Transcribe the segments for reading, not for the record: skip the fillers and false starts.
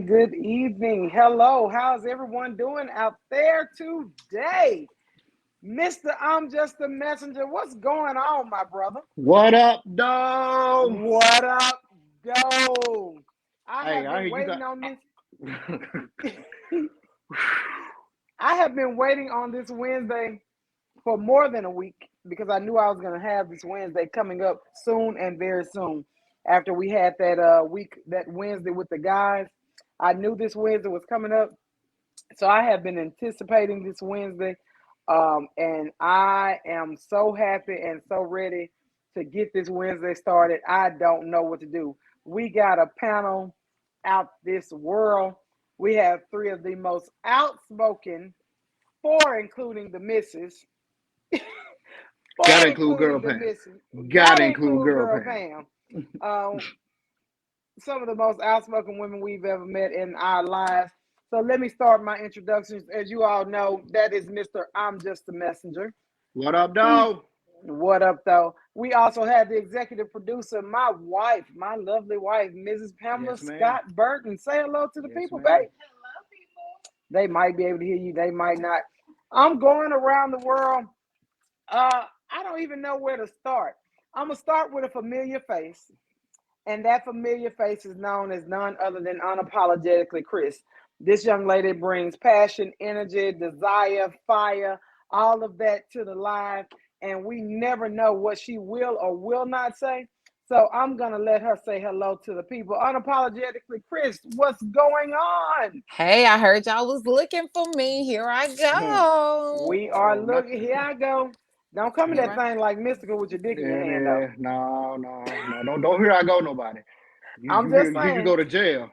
Good evening. Hello. How's everyone doing out there today? Mr. I'm Just a Messenger. What's going on, my brother? What up, dog? What up, go? I Hey, have I been hear you waiting got. on this. I have been waiting on this Wednesday for more than a week because I knew I was going to have this Wednesday coming up soon and very soon. After we had that week, that Wednesday with the guys, I knew this Wednesday was coming up. So I have been anticipating this Wednesday, and I am so happy and so ready to get this Wednesday started. I don't know what to do. We got a panel out this world. We have three of the most outspoken, four including the missus, Gotta four include girl including the Pam. missus. Gotta Gotta include include girl girl Pam. Pam. Um, some of the most outspoken women we've ever met in our lives. So let me start my introductions. As you all know, that is Mr. I'm Just a Messenger. What up, We, dog? what up, though? We also have the executive producer, my wife, my lovely wife, Mrs. Pamela Yes, ma'am. Scott Burton. Say hello to the Yes, people, ma'am. babe. They might be able to hear you, they might not. I'm going around the world. I don't even know where to start. I'm going to start with a familiar face. And that familiar face is known as none other than Unapologetically Chris. This young lady brings passion, energy, desire, fire, all of that to the live. And we never know what she will or will not say. So I'm going to let her say hello to the people. Unapologetically Chris, what's going on? Hey, I heard y'all was looking for me. Here I go. We are Oh, not. looking. Here I go. Don't come in Here that I thing like mystical with your dick in your Yeah, hand, though. yeah. No, no, no. Don't hear I go nobody. You I'm you hear just you can saying. go to jail.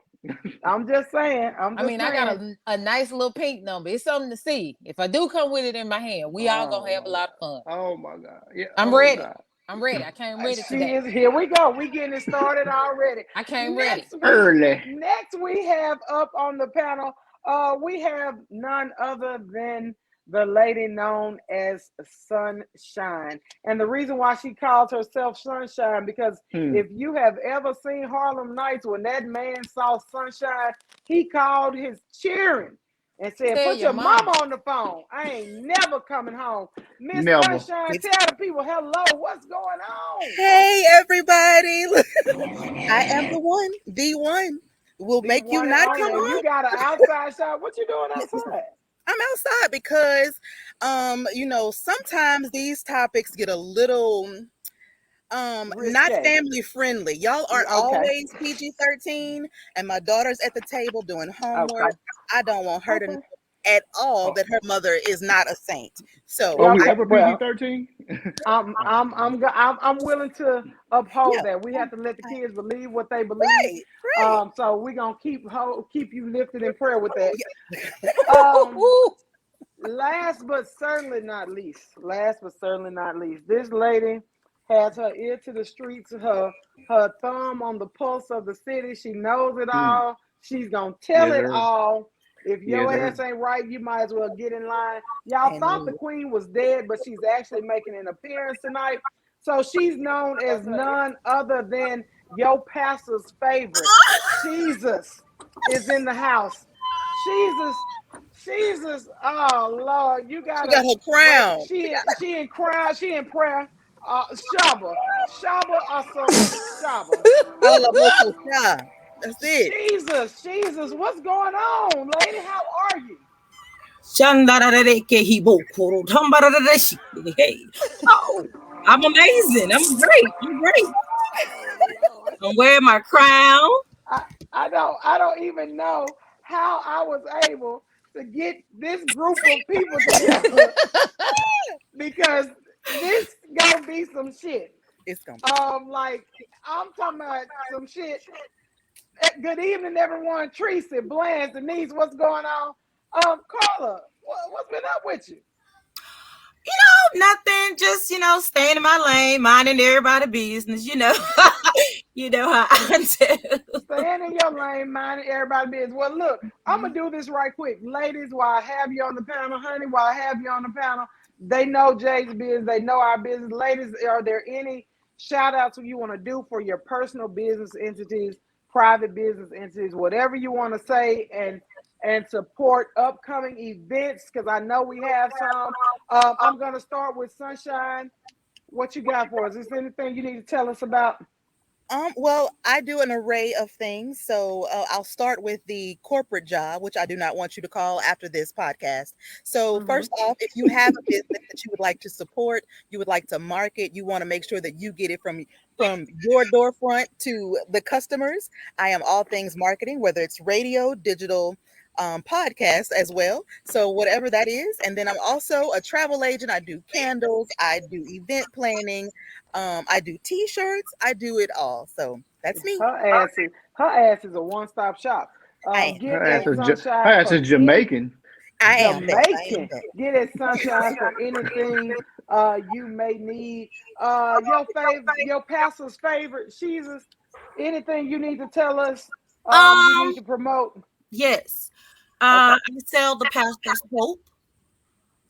I'm just saying. I'm I just mean, I got saying. a nice little pink number. It's something to see. If I do come with it in my hand, we all Oh gonna have my a lot of fun. god. Oh my god. Yeah. I'm Oh ready. god. I'm ready. I came ready She today. is here. We go. We getting it started already. I came ready. Next we Early. next we have up on the panel. We have none other than the lady known as Sunshine, and the reason why she calls herself Sunshine because Hmm. if you have ever seen Harlem Nights, when that man saw Sunshine, he called his cheering and said, Tell "Put your your mama mama. on the phone. I ain't never coming home." Miss Never. Sunshine, It's tell the people hello. What's going on? hey everybody. I am the one. Will The make you one and not only. come And you home. got an outside shot. What you doing outside? I'm outside because sometimes these topics get a little not Risque. family friendly. Y'all Yeah, aren't okay. always PG-13 and my daughter's at the table doing Okay. homework. I don't want her to know Okay. at all Oh, that her mother is not a saint. So are we Okay. ever PG Well, 13? I'm willing to yeah, uphold that. We have to let the kids believe what they believe. right, right. So we're gonna keep you lifted in prayer with that. Yeah. Um, last but certainly not least, this lady has her ear to the streets, her thumb on the pulse of the city. She knows it Hmm. all. She's gonna tell Yes, it sir. all. If Yes, your sir. ass ain't right, you might as well get in line. Y'all thought the And queen was dead, but she's actually making an appearance tonight. So she's known as none other than your pastor's favorite. Jesus is in the house. Jesus, Jesus, oh Lord, you she got gotta her wait. crown. She in crown, she in prayer. Shaba, Shaba Asa Shaba. Alabokosha. That's it. Jesus, Jesus, what's going on, lady? How are you? Shandarareke hibokoro tambararareshi. Hey. Oh, I'm amazing. I'm great. I'm great. Oh Lord, I'm wearing my crown. I don't even know how I was able to get this group of people together because this gonna be some shit. It's gonna be so. Like I'm talking about some shit. Good evening, everyone. Tracy, Blanche, Denise, what's going on? Carla, what's been up with you? Nothing. Just staying in my lane, minding everybody business. You know how I do. Staying in your lane, minding everybody business. Well, look, I'm gonna do this right quick, ladies. While I have you on the panel, honey, while I have you on the panel, they know Jay's business. They know our business. Ladies, are there any shout outs you want to do for your personal business entities private business entities, whatever you want to say, and support upcoming events, because I know we have some. I'm going to start with Sunshine. What you got for us? Is there anything you need to tell us about? Well, I do an array of things. So I'll start with the corporate job, which I do not want you to call after this podcast. So, first off, if you have a business that you would like to support, you would like to market, you want to make sure that you get it from your door front to the customers. I am all things marketing, whether it's radio, digital, podcast as well. So whatever that is. And then I'm also a travel agent. I do candles, I do event planning, I do t-shirts, I do it all. So that's me. Her ass is a one-stop shop. I am. Get Her at her ass Sunshine is Jamaican. I am that. I am Jamaican. that. Get at Sunshine for anything you may need. Your pastor's favorite, Jesus. Anything you need to tell us, you need to promote. Yes. Okay. I sell the pastor's hope.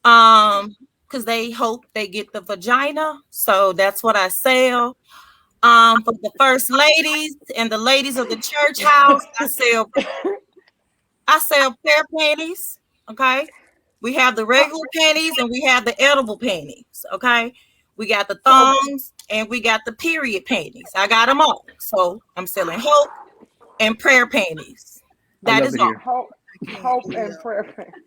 Because they hope they get the vagina. So that's what I sell. For the first ladies and the ladies of the church house, I sell pair panties. Okay. We have the regular panties and we have the edible panties. Okay. We got the thongs and we got the period panties. I got them all. So I'm selling hope and prayer panties. That is all. Hope and prayer.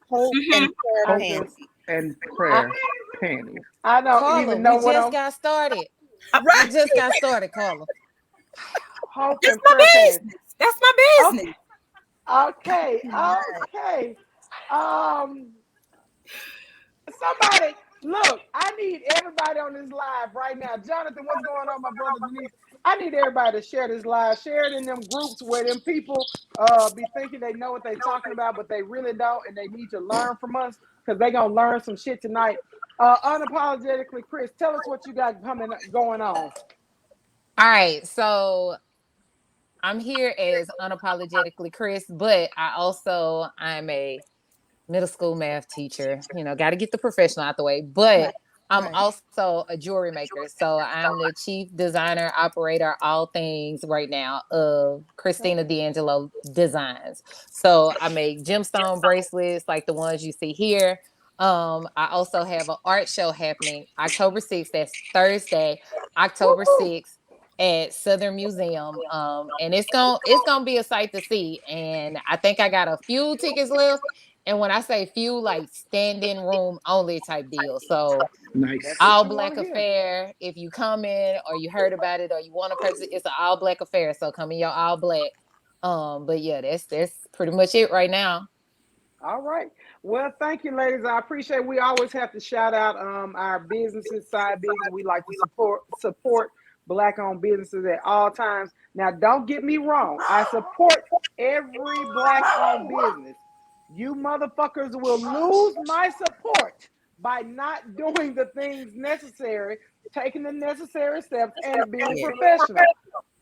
Hope and prayer Hope panties. and prayer panties. I don't Carla, even know we what just I'm. got started. Right. We just got started, Carla. Hope That's and my prayer panties. business. That's my business. Okay. Somebody, look, I need everybody on this live right now. Jonathan, what's going on, my brother Denise? I need everybody to share this live. Share it in them groups where them people be thinking they know what they're talking about, but they really don't, and they need to learn from us because they're going to learn some shit tonight. Unapologetically, Chris, tell us what you got going on. All right, so I'm here as Unapologetically Chris, but I'm a middle school math teacher. You know, got to get the professional out the way, but I'm also a jewelry maker. So I'm the chief designer, operator, all things right now of Christina D'Angelo Designs. So I make gemstone bracelets like the ones you see here. I also have an art show happening October 6th. That's Thursday, October 6th at Southern Museum. And it's gonna be a sight to see. And I think I got a few tickets left. And when I say few, like standing room only type deal. So Nice. all black affair. If you come in or you heard about it or you want to purchase it, it's an all black affair. So come in your all black. But yeah, that's pretty much it right now. All right. Well, thank you, ladies. I appreciate it. We always have to shout out our businesses, side business. We like to support Black-owned businesses at all times. Now, don't get me wrong. I support every Black-owned business. You motherfuckers will lose my support by not doing the things necessary, taking the necessary steps, and being professional.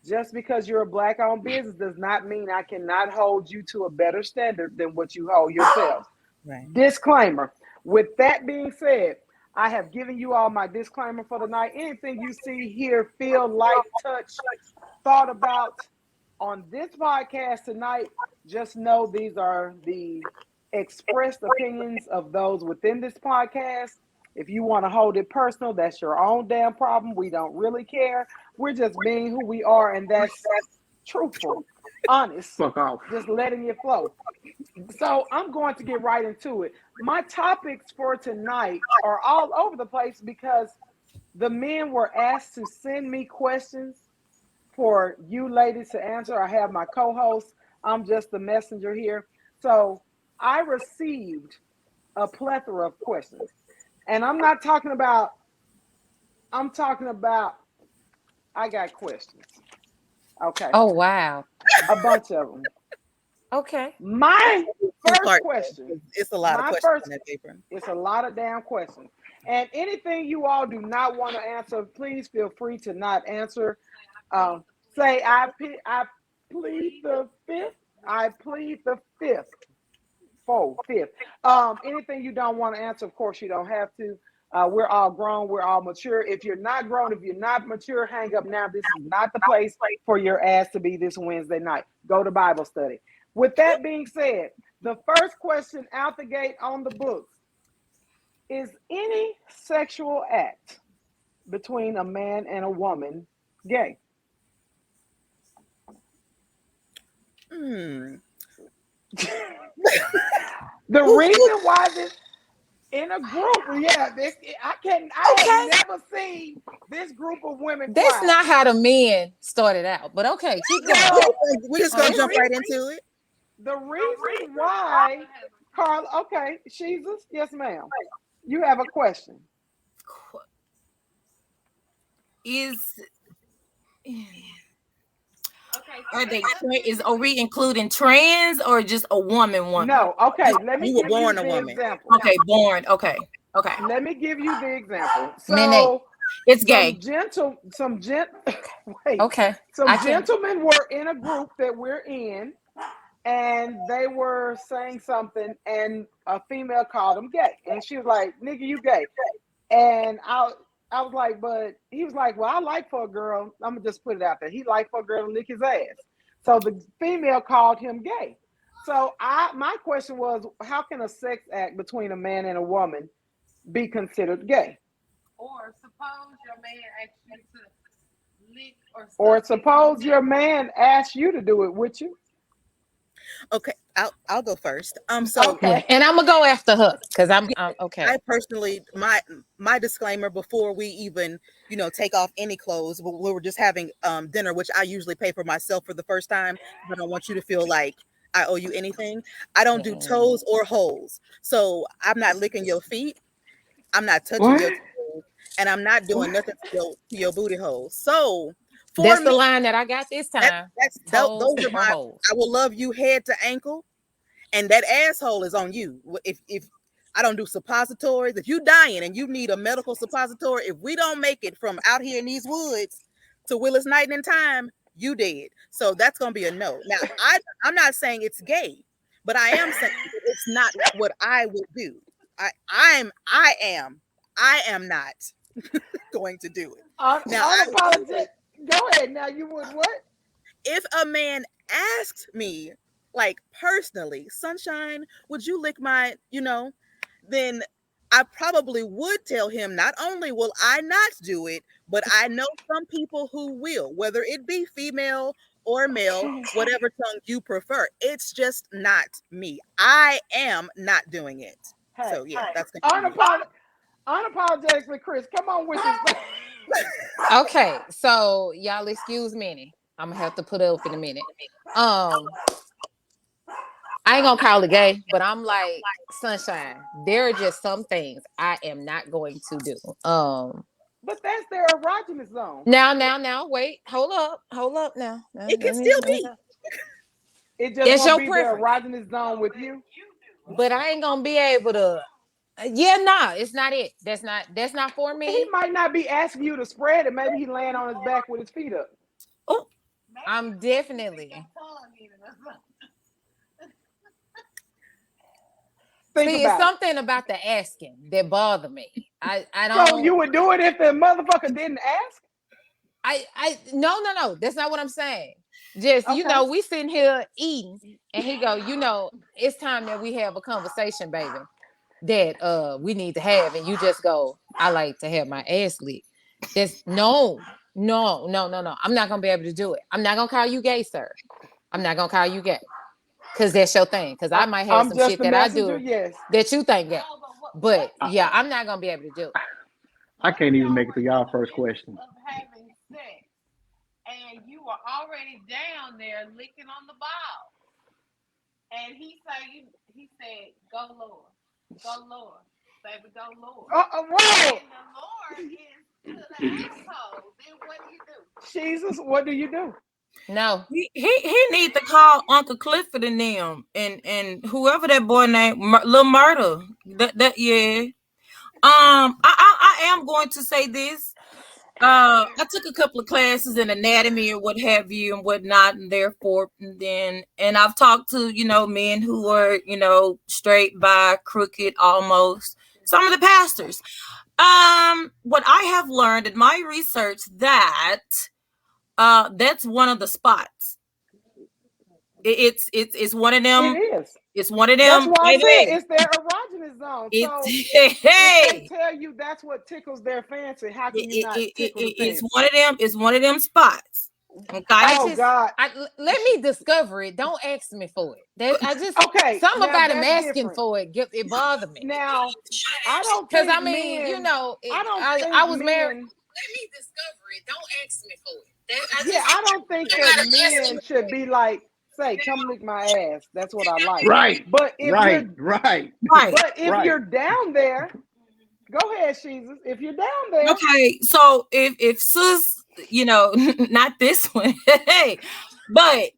Just because you're a Black-owned business does not mean I cannot hold you to a better standard than what you hold yourselves. Right. Disclaimer. With that being said, I have given you all my disclaimer for the night. Anything you see, hear, feel, like, touch, thought about on this podcast tonight, just know these are the expressed opinions of those within this podcast. If you want to hold it personal, that's your own damn problem. We don't really care. We're just being who we are, and that's truthful, honest, Fuck off. just letting it flow. So I'm going to get right into it. My topics for tonight are all over the place because the men were asked to send me questions for you ladies to answer. I have my co-host. I'm just the messenger here. So I received a plethora of questions. And I'm talking about, I got questions. Okay. Oh, wow. A bunch of them. Okay. My first question. It's a lot of questions on that paper. It's a lot of damn questions. And anything you all do not want to answer, please feel free to not answer. Say, I plead the fifth. I plead the fifth. Fifth. Anything you don't want to answer, of course, you don't have to. We're all grown. We're all mature. If you're not grown, if you're not mature, hang up now. This is not the place for your ass to be this Wednesday night. Go to Bible study. With that being said, the first question out the gate on the books: is any sexual act between a man and a woman gay? Hmm. The reason why this in a group, I have never seen this group of women. That's quiet. not how the men started out, but okay, keep going. No, We're just gonna jump right into it. the reason why, Carla, okay, Jesus, yes, ma'am. You have a question. Are we including trans or just a woman? No, okay. Let me You were give born you a the woman. example. Okay, born. Okay. Let me give you the example. Minute. So It's gay. Okay. Gentlemen were in a group that we're in, and they were saying something, and a female called him gay, and she was like, "Nigga, you gay," and I was like, but he was like, well, I like for a girl. I'm gonna just put it out there. He liked for a girl to lick his ass. So the female called him gay. So my question was, how can a sex act between a man and a woman be considered gay? Or suppose your man asks you to lick or suppose your man asks you to do it, would you? Okay, I'll go first. So Okay. And I'm gonna go after her because I'm okay. I personally, my disclaimer before we even take off any clothes, we were just having dinner, which I usually pay for myself for the first time. I don't want you to feel like I owe you anything. I don't do toes or holes, so I'm not licking your feet. I'm not touching your toes, and I'm not doing nothing to your booty hole. So That's the line that I got this time. Those are my holes. I will love you head to ankle, and that asshole is on you. If I don't do suppositories, if you dying and you need a medical suppository, if we don't make it from out here in these woods to Willis Night in time, you dead. So that's gonna be a no. Now I'm not saying it's gay, but I am saying it's not what I would do. I am not going to do it. Unapologetic. Go ahead. Now you would what? If a man asks me, like personally, Sunshine, would you lick my, then I probably would tell him, not only will I not do it, but I know some people who will, whether it be female or male, whatever tongue you prefer. It's just not me. I am not doing it. So yeah, that's unapologetically, Chris. Come on with this. Okay, so y'all excuse me. I'm gonna have to put up in a minute. I ain't gonna call it gay, but I'm like, Sunshine, there are just some things I am not going to do. But that's their erogenous zone. Now, wait, hold up now. It can still be. It just won't be their erogenous zone with you. But I ain't gonna be able to. It's not it. That's not for me. He might not be asking you to spread it. Maybe he's laying on his back with his feet up. Oh, I'm definitely. It's something about the asking that bother me. I don't. So you would do it if the motherfucker didn't ask? No. That's not what I'm saying. Just we sitting here eating, and he go, it's time that we have a conversation, baby, that we need to have, and you just go, I like to have my ass licked. Just no. I'm not gonna be able to do it. I'm not gonna call you gay, sir. I'm not gonna call you gay. Because that's your thing. Because I might have some shit that I do that you think gay. But yeah, I'm not gonna be able to do it. I can't even make it to y'all first question. Of having sex, and you were already down there licking on the ball, and he said, "Go lower, baby, go lower." Whoa! And the Lord is to the asshole. Then what do you do? Jesus, what do you do? No, he need to call Uncle Clifford and them and whoever that boy named Lil Murder. I am going to say this. I took a couple of classes in anatomy or what have you and whatnot, and therefore and I've talked to men who are straight, bi, crooked, almost some of the pastors. What I have learned in my research that that's one of the spots. It's one of them. It is. It's one of That's them. why I Baby. said it's their erogenous zone. So It's if they hey. tell you that's what tickles their fancy, how can you not tickle the It's fancy? one of them. It's one of them spots. Okay. Oh God. Let me discover it. Don't ask me for it. I just Okay. something now about him that's asking different. for it. It bothers me. Now, I don't Because think I mean, men, you know, I don't think I was men, married. Let me discover it. Don't ask me for it. yeah, I don't think that men should be like, say, come lick my ass. That's what I like. Right. But if Right. you're Right. but if Right. you're down there, go ahead, Jesus. If you're down there, Okay. So if sis, you know, not this one, hey, but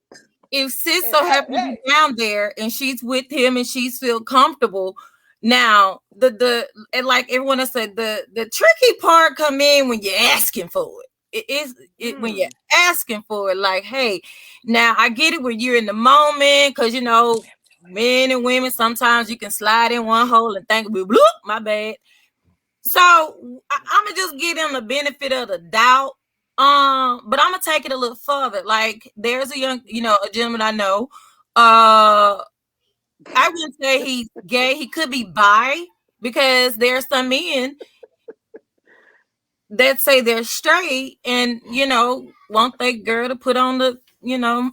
if sis so happens to be down there and she's with him and she's feel comfortable, now the and like everyone else said, the tricky part come in when you're asking for it. When you're asking for it, like, hey, now I get it when you're in the moment, because you know, men and women sometimes you can slide in one hole and think, bloop, my bad. So I'm gonna just give them the benefit of the doubt. But I'm gonna take it a little further. Like, there's a young, you know, a gentleman I know. I wouldn't say he's gay. He could be bi, because there are some men that say they're straight and, you know, want their girl to put on the, you know,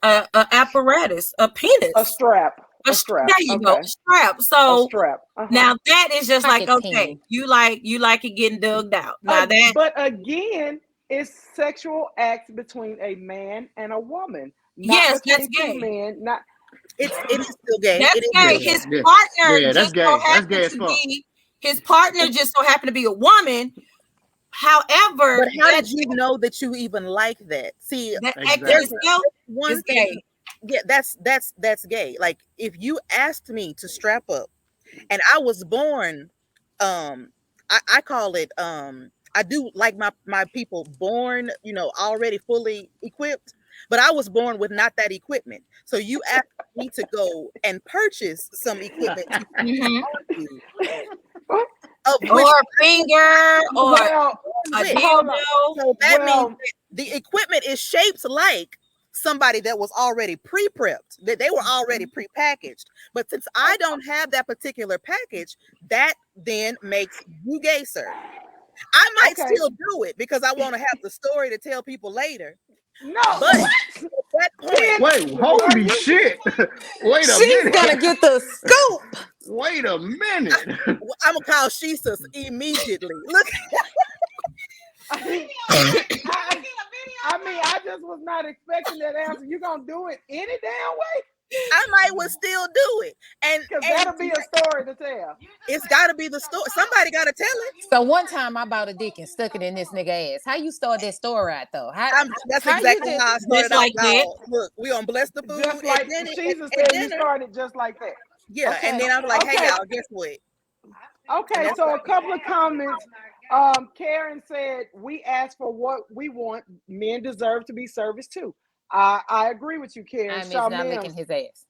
a apparatus, a penis, a strap. A strap. There you go, Okay. a strap. A So strap. now that is just like, Pocket okay, teeny. you like it getting dug out. Now that, But again, it's sexual acts between a man and a woman. Not yes, between that's two gay. men. Not It is still gay. That's It is gay. still His Yeah. partner Yeah, that's just gay. so That's happened gay as to fuck. be his partner just so happened to be a woman. However, But how did you know that you even like that? See, that act Exactly. itself one is thing. gay. Yeah, that's gay. Like, if you asked me to strap up and I was born, I call it, I do like my people born, you know, already fully equipped, but I was born with not that equipment. So you asked me to go and purchase some equipment to Mhm. you, of which Or a finger or well, a with. hold on. dildo. So that means Well, that the equipment is shaped like somebody that was already pre-prepped, that they were already pre-packaged. But since I don't have that particular package, that then makes you gay, sir. I might okay. still do it because I want to have the story to tell people later. No, But what? at that point, Wait, Are holy you- shit. Wait a She's minute. gonna get the scoop. Wait a minute. I'm gonna call Jesus immediately. Look, I just was not expecting that answer. You gonna do it any damn way? I might would still do it, and Because that'll be a story to tell. it's got to be the story. Somebody got to tell it. So one time I bought a dick and stuck it in this nigga ass. How you start that story out though? That's how you exactly just- how I started Just out. like that. Y'all. Look, we gonna bless the food. Just like and then Jesus at said, you dinner, started just like that. yeah, Okay. and then I'm like, hey Okay. y'all, guess what? Okay, so a couple of comments. Karen said, we ask for what we want. Men deserve to be serviced too. I agree with you, Karen. I mean, Shaw it's not Mims, licking his ass.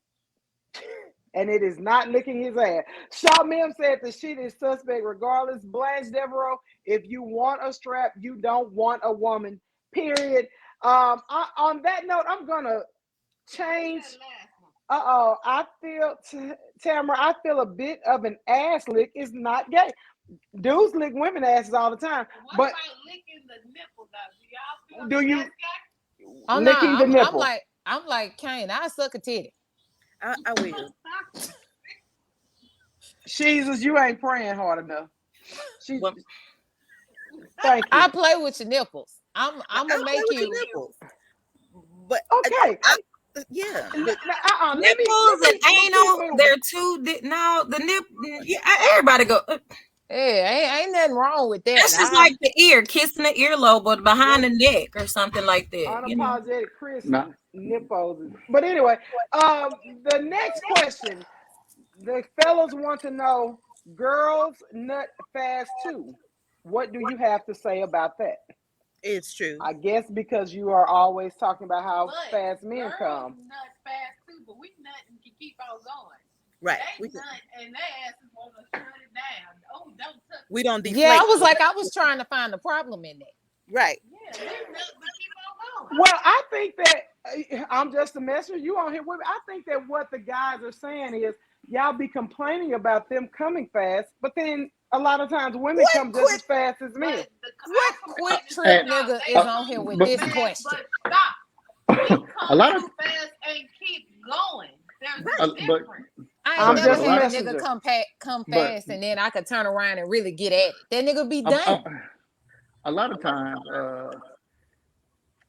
and it is not licking his ass. Shaw Mims said the shit is suspect regardless. Blanche Devereaux, if you want a strap, you don't want a woman, period. On that note, I'm going to change. I feel, Tamara, I feel a bit of an ass lick is not gay. Dudes lick women asses all the time. What But about licking the nipple though? Do y'all feel Do you- that's gay? Oh licking no, the nipple. I'm like Kane. I suck a titty. I will. Jesus, you ain't praying hard enough. She, Well- thank you. I play with your nipples. I'm I'll gonna play make with your you. nipples. But Okay. yeah, Let Nipples me and anal, move. they're two. No, the nip. Yeah, everybody go. Yeah, ain't nothing wrong with that. That's just like the ear, kissing the earlobe or behind the neck or something like that. You know? Unapologetic Chris Nah. nipples. But anyway, the next question, the fellas want to know, girls nut fast too. What do you have to say about that? it's true. I guess because you are always talking about how But fast men girls come. nut fast too, but we nut and can keep on going. Right. They nut and their asses want to shut it down. Oh, Don't touch. We don't deflate. Yeah, I was like, I was trying to find the problem in that. right. Yeah, let's keep on going. Well, I think that I'm just a messenger. You on here with me. I think that what the guys are saying is y'all be complaining about them coming fast, but then a lot of times women What come just as fast as men. But What quick trip nigga is on here with but- this question? But stop. We A come lot of- too fast and keep going. There's Uh, a but- difference. I I'm ain't never just a had a messenger. nigga come But- fast and then I could turn around and really get at it. That nigga be done. A lot of times,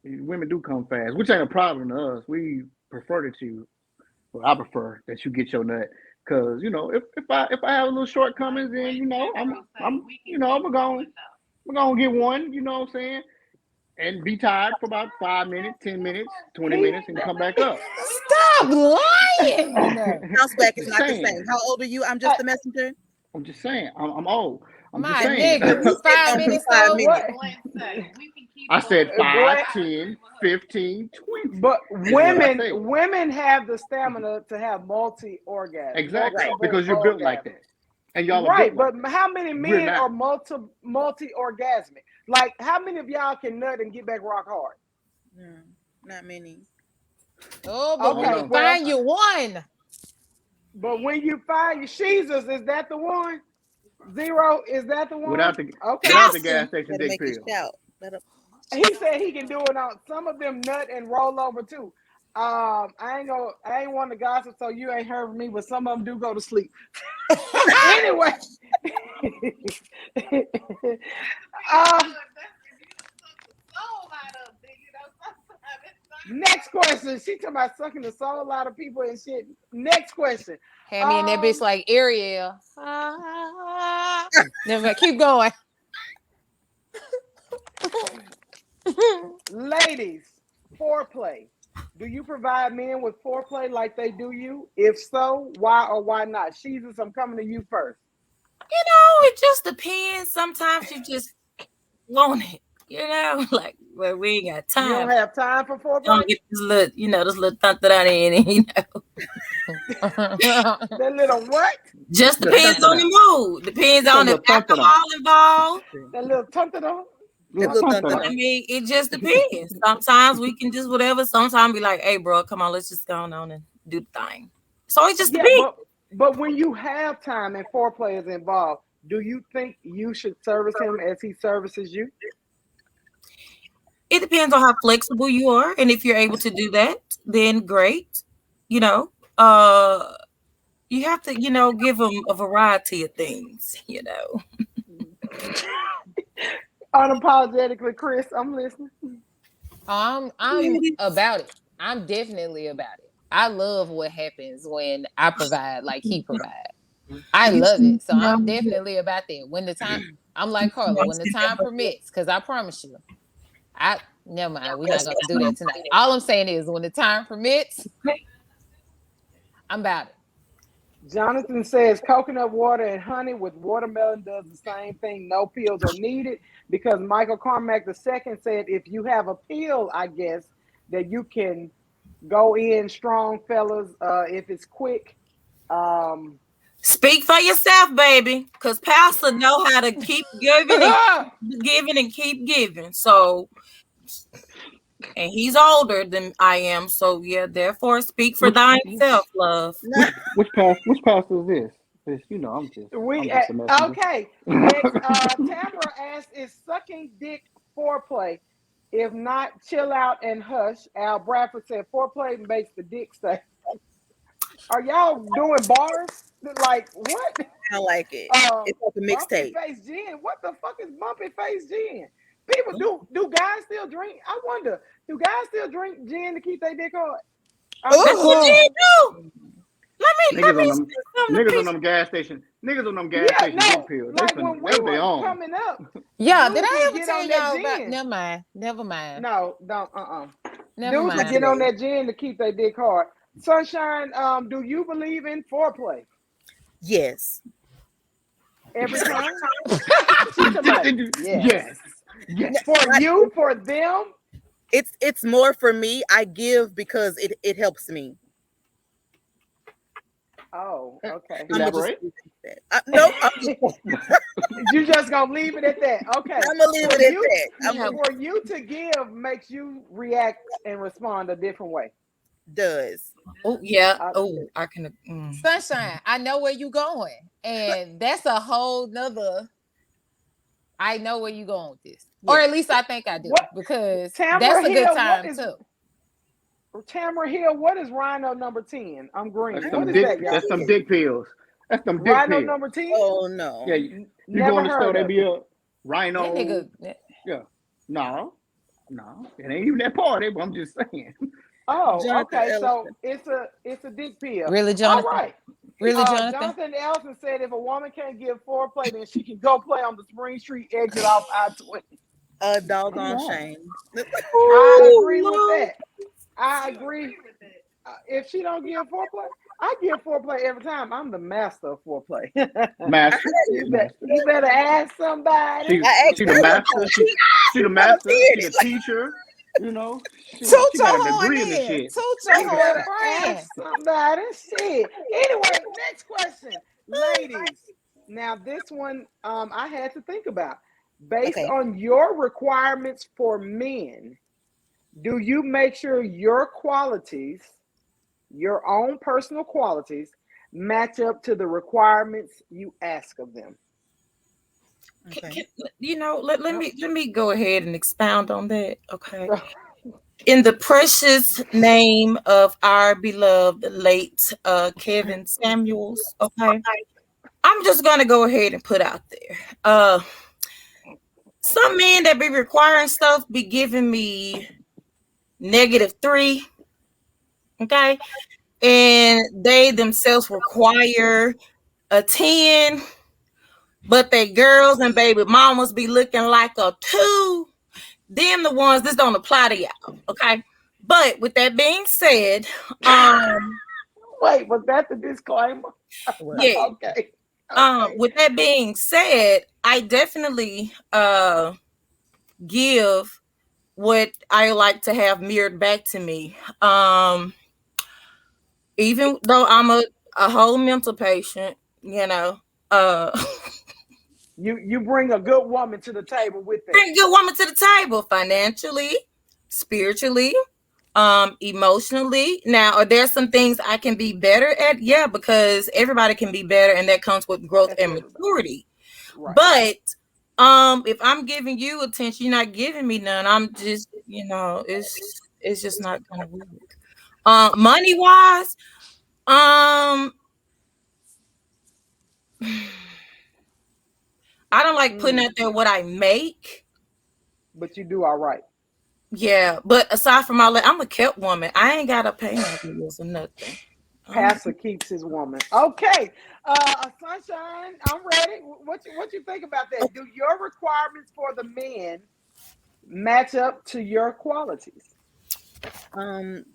women do come fast, which ain't a problem to us. We prefer that you, well, I prefer that you get your nut, cause you know if I have a little shortcomings, then you know I'm gonna get one. You know what I'm saying? And be tired for about 5 minutes, 10 minutes, 20 minutes, and come back up. Stop lying. House back is Just not the saying. same. How old are you? I'm just the messenger. I'm just saying. I'm old. I'm My just saying. nigga, you 5 minutes Five old. minutes. I said Boy. 5, 10, 15, 20. But what I say. women have the stamina to have multi orgasms. Exactly, because you're built like that, and y'all are Right, built like but how many We're men not. are multi orgasmic? Like, how many of y'all can nut and get back rock hard? Not many. Oh, but when Okay, you well- find you one. But when you find your Jesus, is that the one? Zero, is that the one? Without the Okay. without the gas station Better dick make it pill. shout. Better- He said he can do it on some of them nut and roll over too. I ain't want to gossip, so you ain't heard from me, but some of them do go to sleep. Anyway. Next question. She talking about sucking the soul out of people and shit. Next question. Had me in that bitch like Ariel. Never mind. Keep going. Ladies, foreplay. Do you provide men with foreplay like they do you? If so, why or why not? Jesus, I'm coming to you first. You know, it just depends. Sometimes you just want it. You know, like, well, we ain't got You don't time. have time for foreplay? Don't get this little thump that out in, you know. That little what? Just depends on the mood. Depends on if alcohol involved. That little tum-ta-dum? I mean, it just depends. Sometimes we can just whatever. Sometimes be like, hey, bro, come on, let's just go on and do the thing. So it just depends. But when you have time and foreplay is involved, do you think you should service him as he services you? It depends on how flexible you are, and if you're able to do that, then great. You know, you have to, you know, give them a variety of things. You know. Unapologetically, Chris, I'm listening. I'm about it. I'm definitely about it. I love what happens when I provide like he provides. I love it. So I'm definitely about that. When the time, I'm like Carla, when the time permits, because I promise you, never mind, we're not gonna do that tonight. All I'm saying is when the time permits, I'm about it. Jonathan says coconut water and honey with watermelon does the same thing. No pills are needed because Michael Carmack II said if you have a pill, I guess, that you can go in strong, fellas, if it's quick. Speak for yourself, baby, because Pastor know how to keep giving and keep giving. So, and he's older than I am, so yeah. Therefore, speak for thyself, love. Which pastor is this? This, you know, I'm just a messenger. Okay. Tamara asked, "Is sucking dick foreplay? If not, chill out and hush." Al Bradford said, "Foreplay makes the dick stay." Are y'all doing bars? Like what? I like it. It's like a mixtape. Bumpy face gin. What the fuck is bumpy face gin? People do guys still drink? I wonder. Do guys still drink gin to keep their dick hard? That's what you do. Niggas on them gas station. Niggas on them gas station dick pills. Like when we were coming up. Yeah, dudes did I would ever get tell on that y'all about? gin. Never mind. No, don't. Never Dudes would mind. get on that gin to keep their dick hard. Sunshine, do you believe in foreplay? Yes. Every time? Yes. For you, for them? It's more for me. I give because it helps me. Oh, okay. Elaborate. No, You just gonna leave it at that. Okay. I'm gonna leave For it at you, that. I'm Yeah. for you to give makes you react and respond a different way. does. Oh yeah. I- Oh, I can. Sunshine, I know where you going, and that's a whole nother. I know where you going with this, or Yeah. at least I think I do, What- because Tamara that's a Hill, good what time is- too. Tamara Hill, what is Rhino number 10? I'm green. That's What some is dick. that, y'all? That's some dick pills. That's them dick Rhino pills. number 10? Oh no. Yeah, you Never go in the store, heard they of be it. a Rhino. That nigga, No, it ain't even that party. But I'm just saying. Oh, Jonathan okay. So Ellison. it's a dick pill. really, All Jonathan? right. Really, Jonathan? Jonathan Ellison said if a woman can't give foreplay, then she can go play on the Spring Street exit off I-20. A doggone Wow. shame. I agree with that. I agree. with it. If she don't give foreplay, I give foreplay every time. I'm the master of foreplay. Master. You better ask somebody. She the master. She the master. She the teacher. You know. She got a degree in this shit. Toot You your better whole friend. ask somebody. Shit. Anyway, next question, ladies. Now this one, I had to think about. Based Okay. on your requirements for men, do you make sure your qualities, your own personal qualities, match up to the requirements you ask of them? Okay. Let me go ahead and expound on that. Okay. In the precious name of our beloved late Kevin Samuels, okay, I'm just gonna go ahead and put out there. Some men that be requiring stuff be giving me -3, okay, and they themselves require a 10, but they girls and baby mamas be looking like a 2. Them the ones this don't apply to y'all, okay? But with that being said, Wait, was that the disclaimer? yeah. Okay. With that being said, I definitely give what I like to have mirrored back to me. Even though I'm a whole mental patient, you know, You bring a good woman to the table with that. bring a good woman to the table financially, spiritually, emotionally. Now, are there some things I can be better at? Yeah, because everybody can be better, and that comes with growth That's and everybody. maturity. Right. But if I'm giving you attention, you're not giving me none. I'm just, it's just not gonna work. Money wise, I don't like putting out there what I make. But you do all right. Yeah, but aside from all that, I'm a kept woman. I ain't gotta pay no bills or nothing. Pastor keeps his woman. Okay. Sunshine, I'm ready. What you think about that? Do your requirements for the men match up to your qualities?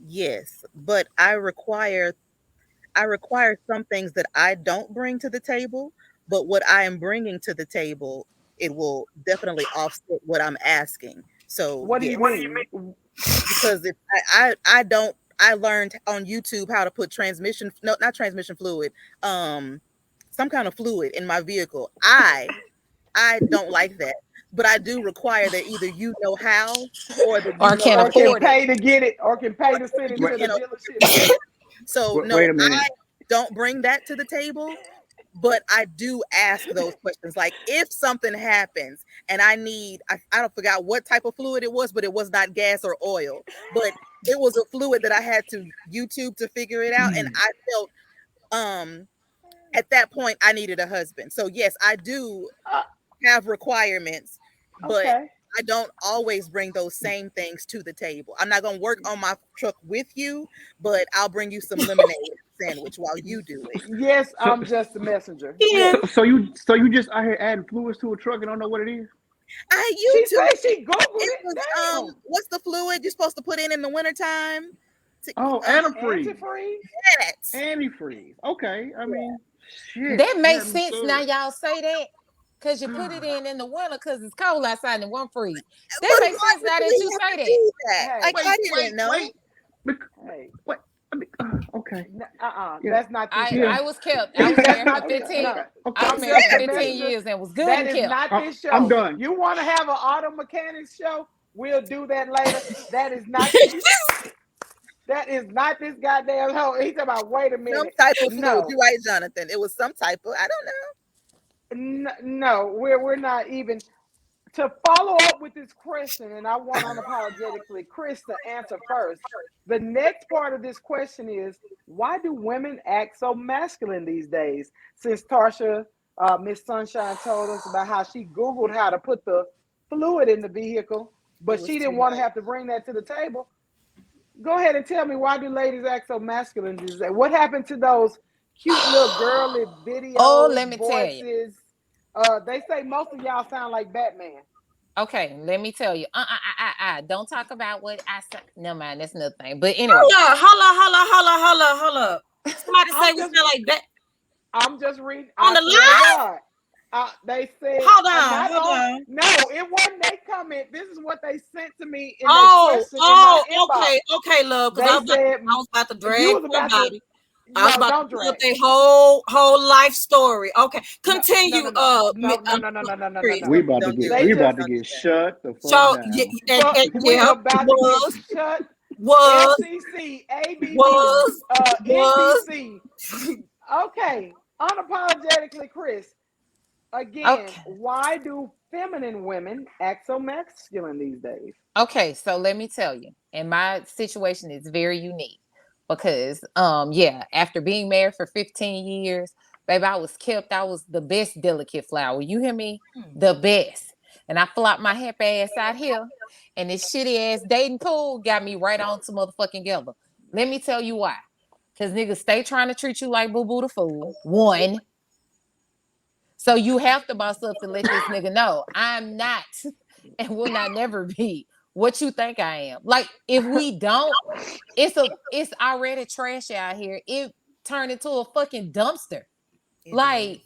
Yes, but I require some things that I don't bring to the table, but what I am bringing to the table, it will definitely offset what I'm asking. So What do yes, you mean? because if I learned on YouTube how to put not transmission fluid, some kind of fluid in my vehicle. I don't like that, but I do require that either you know how or that Or you can know Or can afford it. pay to get it, or can pay to send it to the You know, dealership. So no, Wait a minute. I don't bring that to the table, but I do ask those questions. Like if something happens and I don't forgot what type of fluid it was, but it was not gas or oil, but it was a fluid that I had to YouTube to figure it out. And I felt at that point I needed a husband. So yes, I do have requirements, but Okay. I don't always bring those same things to the table. I'm not going to work on my truck with you, but I'll bring you some lemonade sandwich while you do it. Yes, I'm just a messenger. Yeah. So you just out here adding fluids to a truck and don't know what it is? She YouTube. said she Googled It it. was, Damn. what's the fluid you're supposed to put in the wintertime? Oh, antifreeze. Antifreeze. Yes. Antifreeze. Okay. I mean, shit. That makes Yeah, sense so- now y'all say that. Because you put it in the winter because it's cold outside and it won't freeze. That But makes why sense now do that we you have say to that. do that? Hey, Like I didn't know. Wait. Hey, Okay. Yeah. That's not this Yeah. I show. was kept. I was That's married for not this. 15. No, Okay. I was I'm married just for the 15 messenger. years and was good That and is kept. not this I'm show. done. You want to have an auto mechanics show? We'll do that later. That is not this. That is not this goddamn show. He's talking about, wait a Some minute. type of fluid. No. You're right, Jonathan. It was some type of, I don't know. No, we're not even to follow up with this question, and I want unapologetically Chris to answer first. The next part of this question is, why do women act so masculine these days? Since Tarsha, Miss Sunshine, told us about how she Googled how to put the fluid in the vehicle, but It was she didn't too want to late. have to bring that to the table. Go ahead and tell me, why do ladies act so masculine these days? What happened to those cute little girly videos, Oh, let me tell you. voices? They say most of y'all sound like Batman. Okay, let me tell you. Don't talk about what I said. Never mind, that's another thing. But anyway, Hold up. Somebody say I'm we just, sound like that I'm just reading. on I the swear to line. God. They said, Hold not on. on. No, it wasn't they comment. This is what they sent to me in their Oh, question in my inbox. okay, love. Because They said, I was about to you drag was about to, somebody. I was no, about to don't pull up drag. their whole life story. Okay, No, continue. no. Please We about to don't get do They we it. just, about to Don't do get that. shut the fuck So down. we're about to get was shut. was FCC, ABB, was NBC. Okay, unapologetically, Chris. Again, okay. why do feminine women act so masculine these days? Okay, so let me tell you. And my situation is very unique because after being married for 15 years, baby, I was the best delicate flower. You hear me? The best. And I flopped my happy ass out here, and this shitty ass dating pool got me right on to motherfucking together. Let me tell you why. Because niggas stay trying to treat you like boo boo the fool. One. So you have to boss up and let this nigga know I'm not and will not never be what you think I am. Like if we don't, it's already trash out here. It turned into a fucking dumpster. It Like, is.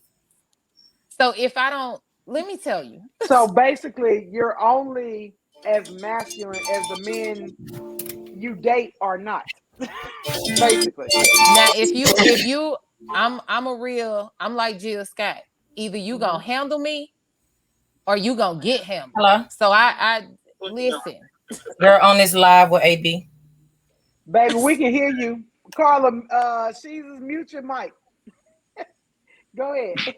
so if I don't, let me tell you. So basically, you're only as masculine as the men you date are not. Basically. Now if you I'm like Jill Scott. Either you gonna handle me or you gonna get handled. hello. So I listen. You're on this live with AB. Baby, we can hear you. Carla, she's mute your mic. Go ahead.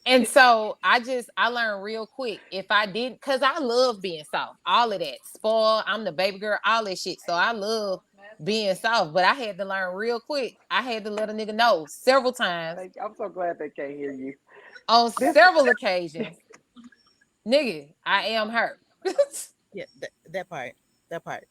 And so I learned real quick. If I didn't, because I love being soft, all of that. Spoil, I'm the baby girl, all that shit. So I love being soft. But I had to learn real quick. I had to let a nigga know several times I'm so glad they can't hear you. on This several occasions. Nigga, I am hurt. Yeah, that part. That part.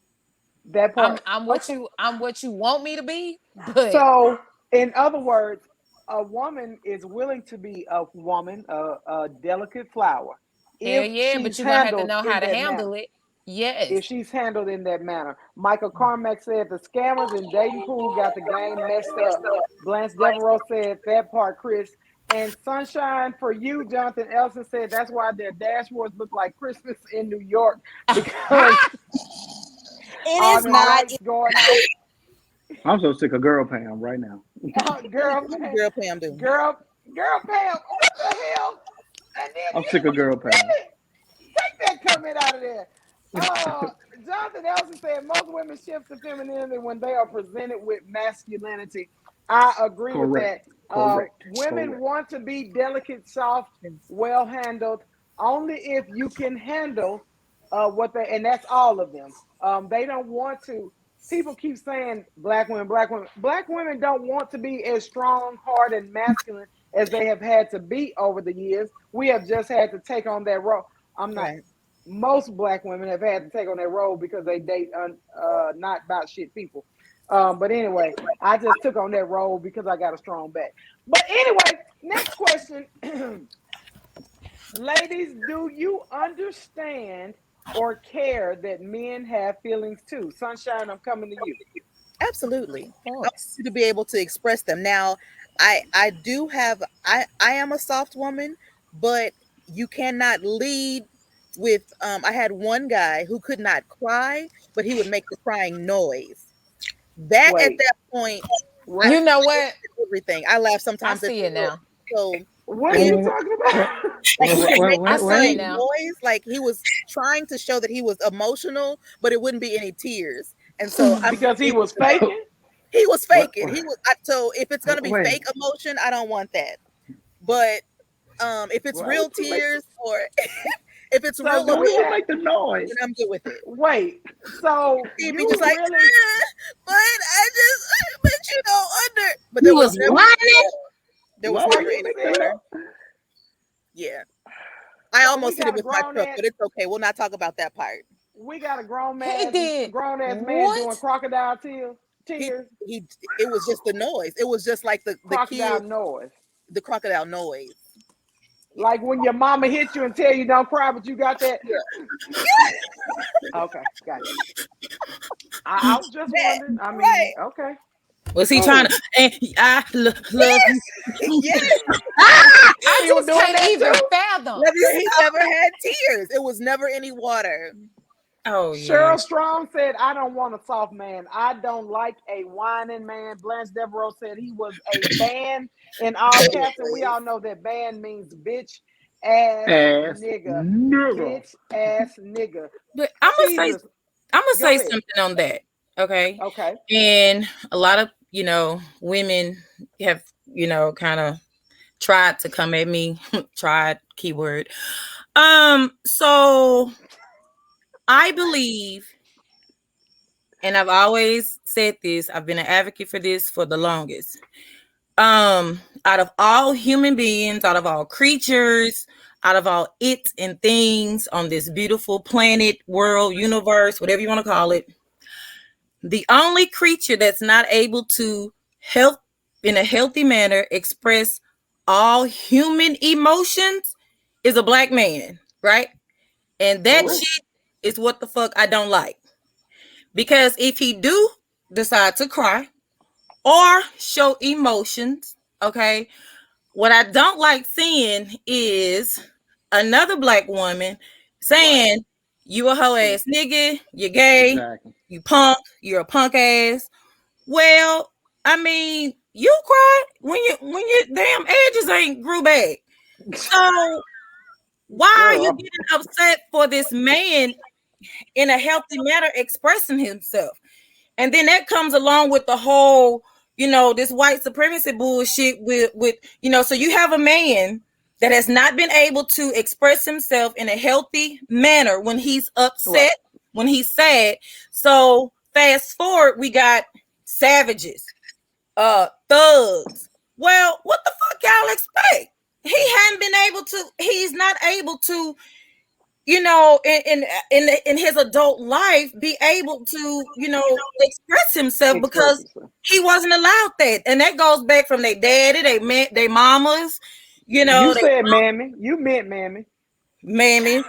that part. I'm Okay. what you want me to be, but So, in other words, a woman is willing to be a woman, a delicate flower, hell if yeah, but she's you're gonna have to handled know how in to that manner. handle it. Yes. If she's handled in that manner. Michael Carmack said the scammers in Dayton Pool got the game messed up. Blanche Devereaux said that part, Chris. And Sunshine for you, Jonathan Elson said that's why their dashboards look like Christmas in New York because It all is them not. lights going out. I'm so sick of girl Pam right now. Girl, What Pam, did Girl Pam do? girl, Pam, what the hell? And then I'm you sick of girl Pam. take that comment out of there. Jonathan Elson said most women shift to femininity when they are presented with masculinity. I agree with that. Correct. Correct. Women Correct. want to be delicate, soft, well handled, only if you can handle what they, and that's all of them. They don't want to. People keep saying black women, black women. Black women don't want to be as strong, hard, and masculine as they have had to be over the years. We have just had to take on that role. I'm not. Right. Most black women have had to take on that role because they date not about shit people. But anyway, I just took on that role because I got a strong back. But anyway, next question. Ladies, do you understand or care that men have feelings too? Sunshine, I'm coming to you. Absolutely. Of I want course. you to be able to express them. Now, I do have I am a soft woman, but you cannot lead with I had one guy who could not cry, but he would make the crying noise. That at Wait. that point, What? You know what? everything. I laugh I sometimes at see it now. So What are you talking about? I see make it now. noise, like he was trying to show that he was emotional, but it wouldn't be any tears. And so I'm Because he was faking. he was What- faking. He was so if it's gonna be Wait. fake emotion, I don't want that. But if it's Why real would you make tears or if it's So real do we emotion, have- make the noise. then I'm good with it. Wait. So He'd you be just like, really? but I just, but you know, but He there was never, whining. there was Why never would you any make that water. noise? Yeah, I So almost we hit it got a with my grown truck, ass- but it's okay. We'll not talk about that part. We got a grown He did man what? doing crocodile tears. He it was just the noise. It was just like the Crocodile kids, noise. the crocodile noise. Like when your mama hits you and tell you don't cry, but you got that. Okay, got it. I was just wondering. I mean, right. okay. Was he Oh. trying to? And I love you. Yes, I He was just doing can't that even too? fathom. he never had tears. It was never any water. Oh yeah. Cheryl Strong said, I don't want a soft man. I don't like a whining man. Blanche Devereaux said he was a ban in all caps, and we all know that ban means bitch ass Ass nigga. nigga. Bitch ass nigga. But I'm gonna Jesus. Go say ahead. something on that. Okay. Okay. And a lot of women have kind of tried to come at me. Tried, keyword. So I believe, and I've always said this, I've been an advocate for this for the longest. Out of all human beings, out of all creatures, out of all it and things on this beautiful planet, world, universe, whatever you want to call it, the only creature that's not able to help in a healthy manner express all human emotions is a black man, right? And that shit is what the fuck I don't like. Because if he do decide to cry or show emotions, okay, what I don't like seeing is another black woman saying, you a hoe ass nigga, you're gay, Exactly. you punk, you're a punk ass. Well, I mean, you cry when your damn edges ain't grew back. So why are you getting upset for this man in a healthy manner expressing himself? And then that comes along with the whole, this white supremacy bullshit with so you have a man that has not been able to express himself in a healthy manner when he's upset, when he's sad. So fast forward, we got savages, thugs. Well, what the fuck y'all expect? He's not able to, in his adult life, be able to, express himself because he wasn't allowed that. And that goes back from their daddy, they mamas, You said mammy. You meant mammy. Mammies.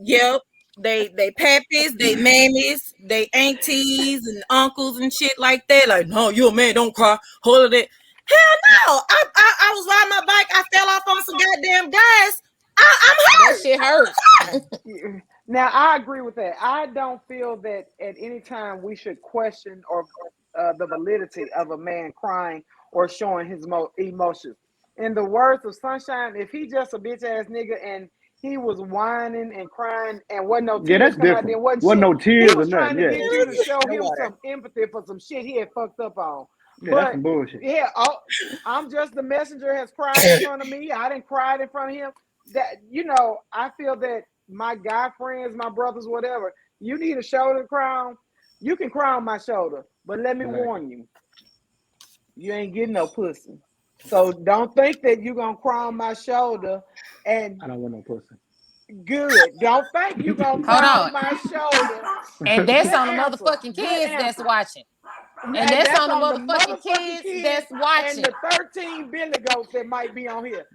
Yep. They pappies, they mammies, they aunties and uncles and shit like that. Like, no, you a man, don't cry. Hold it. Hell no. I was riding my bike. I fell off on some goddamn guys. I'm hurt. That shit hurts. Now, I agree with that. I don't feel that at any time we should question or the validity of a man crying or showing his emotions. In the words of Sunshine, if he just a bitch ass nigga and he was whining and crying and wasn't no tears Yeah, that's coming out, different. then wasn't Wasn't shit. no tears He or was trying nothing. to Yeah. get you to show No him water. some empathy for some shit he had fucked up on. Yeah, that's some bullshit. Yeah, I'm just the messenger has cried in front of me. I didn't cry in front of him. That I feel that my guy friends, my brothers, whatever, you need a shoulder to cry on. You can cry on my shoulder, but let me warn you, you ain't getting no pussy. So don't think that you're gonna cry on my shoulder and I don't want no pussy. good. Don't think you're gonna cry on my shoulder. And that's Good on the answer. motherfucking Good kids that's answer. watching. And that's on the motherfucking kids that's and watching. the 13 Billy Goats that might be on here.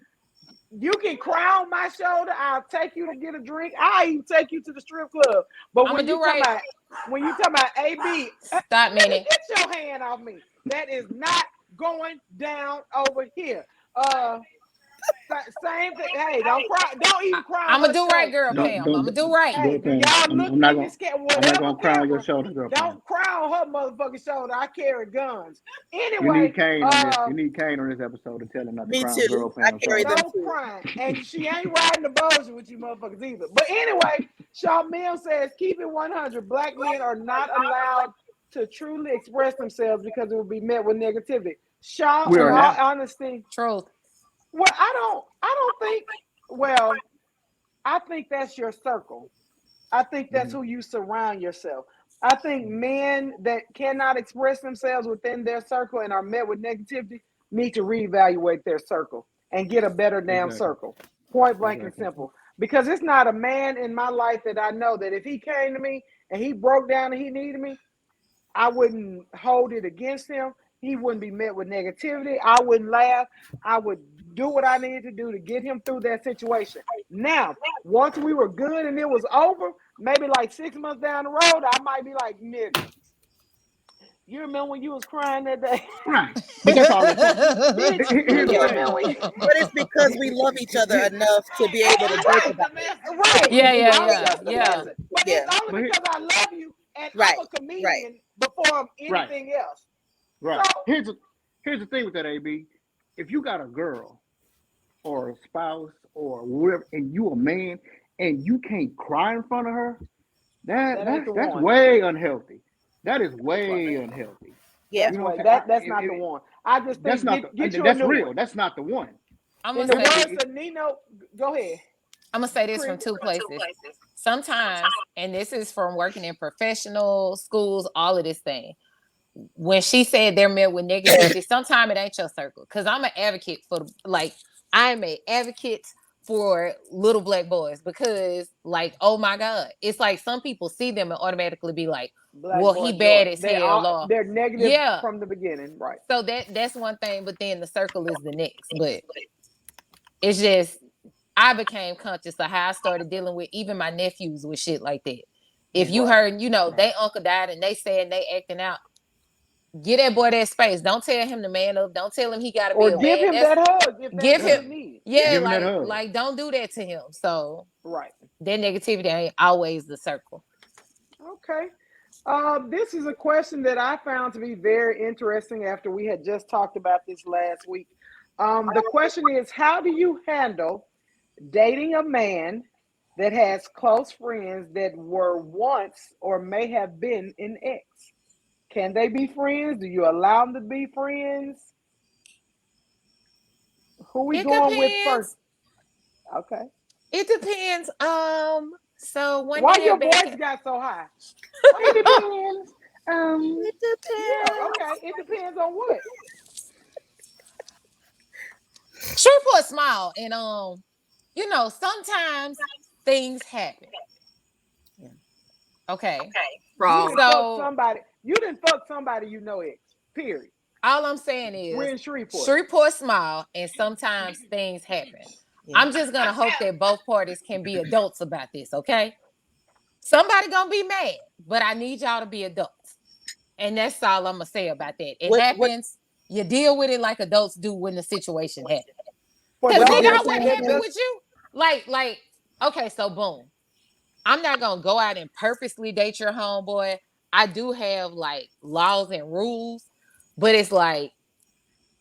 You can cry on my shoulder. I'll take you to get a drink. I'll even take you to the strip club. But I'ma when do you right. talking about AB, Stop minute. get your hand off me. That is not going down over here. Same thing. Hey, don't cry. Don't even cry. I'm on gonna her do right, shoulder. girl, Don't Pam. I'm don't gonna do right. Hey, girl do Pam. y'all look I'm not in gonna this cat, I'm not whatever gonna cry on your camera? shoulder, girl Pam. Don't cry on her motherfucking shoulder. I carry guns. You Anyway, need Kane on this. You need Kane on this episode to tell him not to Me cry on too. girl I Pam's carry shoulder. them no too. crying. And she ain't riding the bullshit with you motherfuckers either. But anyway, Shaw Mills says, keep it 100. Black men are not allowed to truly express themselves because it will be met with negativity. Shaw, We in are all now. honesty, Truth. well, I don't think, well, I think that's your circle. I think that's Mhm. who you surround yourself. I think men that cannot express themselves within their circle and are met with negativity need to reevaluate their circle and get a better damn Exactly. circle. Point blank and Exactly. simple. Because it's not a man in my life that I know that if he came to me and he broke down and he needed me, I wouldn't hold it against him. He wouldn't be met with negativity. I wouldn't laugh. I would do what I needed to do to get him through that situation. Now, once we were good and it was over, maybe like 6 months down the road, I might be like, nigga, you remember when you was crying that day? Right. But that's all it takes. Bitch, Here's you the remember thing. when you... But it's because we love each other enough to be able to joke Right, about The it. message. right. Yeah, We yeah, I was yeah, just the yeah. messenger. But Yeah. it's only But because I love you and Right. I'm a comedian before Right. anything else. Right. So, Here's the thing with that, AB. If you got a girl or a spouse or whatever, and you a man and you can't cry in front of her, that ain't the that's one. way unhealthy. That is That's way right. unhealthy. Yeah. That's You know what right. I'm saying? That's not the one. I just That's think not get the you a that's new real. one. That's not the one. I'm In gonna the say words of Nino, go ahead, I'm gonna say this from Chris. two places. Sometimes, and this is from working in professional schools, all of this thing. When she said they're met with negativity, sometimes it ain't your circle. Cause I'm an advocate for I'm an advocate for little black boys because oh my God. It's like some people see them and automatically be like, Black well, boy he bad joy. as hell. Or, They're negative yeah. from the beginning, right? So that's one thing, but then the circle is the next. But it's just I became conscious of how I started dealing with even my nephews with shit like that. If you Right. heard, they uncle died and they said they acting out, get that boy that space. Don't tell him to man up. Don't tell him he got to be Or a give man. him that hug if that's Give what Yeah. him, he needs. yeah, Give him that hug. like don't do that to him. So Right. that negativity ain't always the circle. Okay. This is a question that I found to be very interesting after we had just talked about this last week. The question is, how do you handle dating a man that has close friends that were once or may have been an ex? Can they be friends? Do you allow them to be friends? Who we It going with first? depends. Okay. It depends. So one Why day your back, voice got so high? It depends. It depends. Yeah, okay. It depends on what. Shreveport smile, and sometimes things happen. Okay. You Wrong. didn't fuck So somebody. You didn't fuck somebody you know ex. Period. all I'm saying We're is in Shreveport. Shreveport smile, and sometimes things happen. Yeah. I'm just gonna hope that both parties can be adults about this, okay? Somebody gonna be mad, but I need y'all to be adults. And that's all I'm gonna say about that. It What happens, you deal with it like adults do when the situation happens. For Because those nigga, I that wouldn't that happy just with you. Okay, so boom. I'm not gonna go out and purposely date your homeboy. I do have laws and rules, but it's like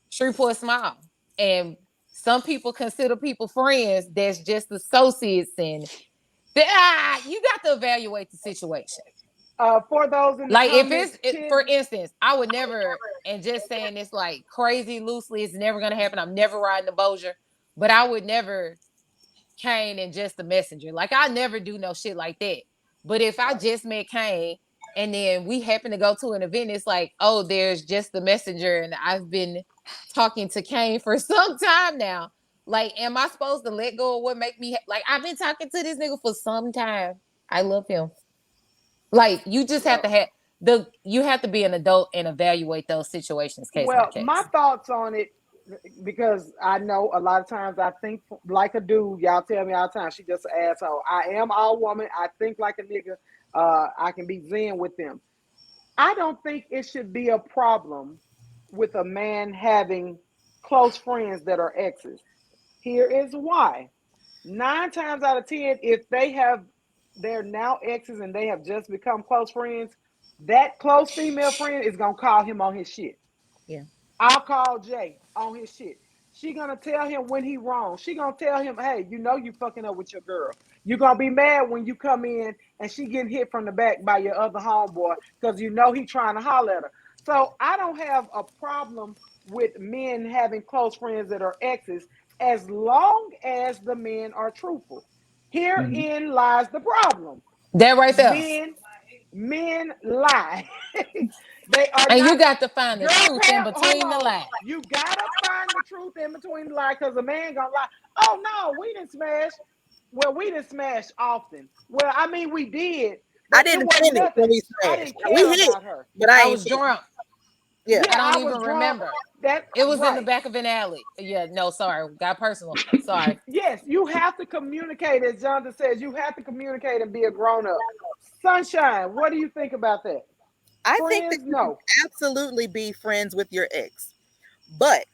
Shreveport smile. And some people consider people friends that's just associates, and you got to evaluate the situation. for those in the Like if comments, for kids. instance, I would never, and just saying this crazy loosely, it's never gonna happen. I'm never riding the Bossier, but I would never Kane and just the messenger. Like I never do no shit like that. But if I Right. just met Kane and then we happen to go to an event, it's like, oh, there's just the messenger, and I've been talking to Kane for some time now. Like, am I supposed to let go of what make me I've been talking to this nigga for some time. I love him. Like, you just have to Well, you have to be an adult and evaluate those situations case by well, my case. thoughts on it, because I know a lot of times I think like a dude. Y'all tell me all the time she just an asshole. I am all woman. I think like a nigga. I can be zen with them. I don't think it should be a problem with a man having close friends that are exes. Here is why. 9 times out of 10, if they're now exes and they have just become close friends, that close female friend is gonna call him on his shit. Yeah. I'll call Jay on his shit. She gonna tell him when he wrong. She gonna tell him, hey, you know you fucking up with your girl. You gonna be mad when you come in and she getting hit from the back by your other homeboy because you know he trying to holler at her. So I don't have a problem with men having close friends that are exes as long as the men are truthful. Herein lies the problem. That right there. Men lie. They are And not, you got to find the Girl, truth in Pam, between hold the on. lies. You gotta find the truth in between the lie because a man gonna lie. Oh no, we didn't smash. Well, we didn't smash often. Well, I mean we did. I didn't finish when we I smashed. didn't We care hit, about her. but I I was ain't finished. drunk. Yeah. I don't was even drunk. remember. That It was in the right. back of an alley. Yeah, no, sorry. Got personal. Sorry. Yes, you have to communicate, as Jonathan says. You have to communicate and be a grown up. Sunshine, what do you think about that? I think Friends, that you no. can absolutely be friends with your ex, but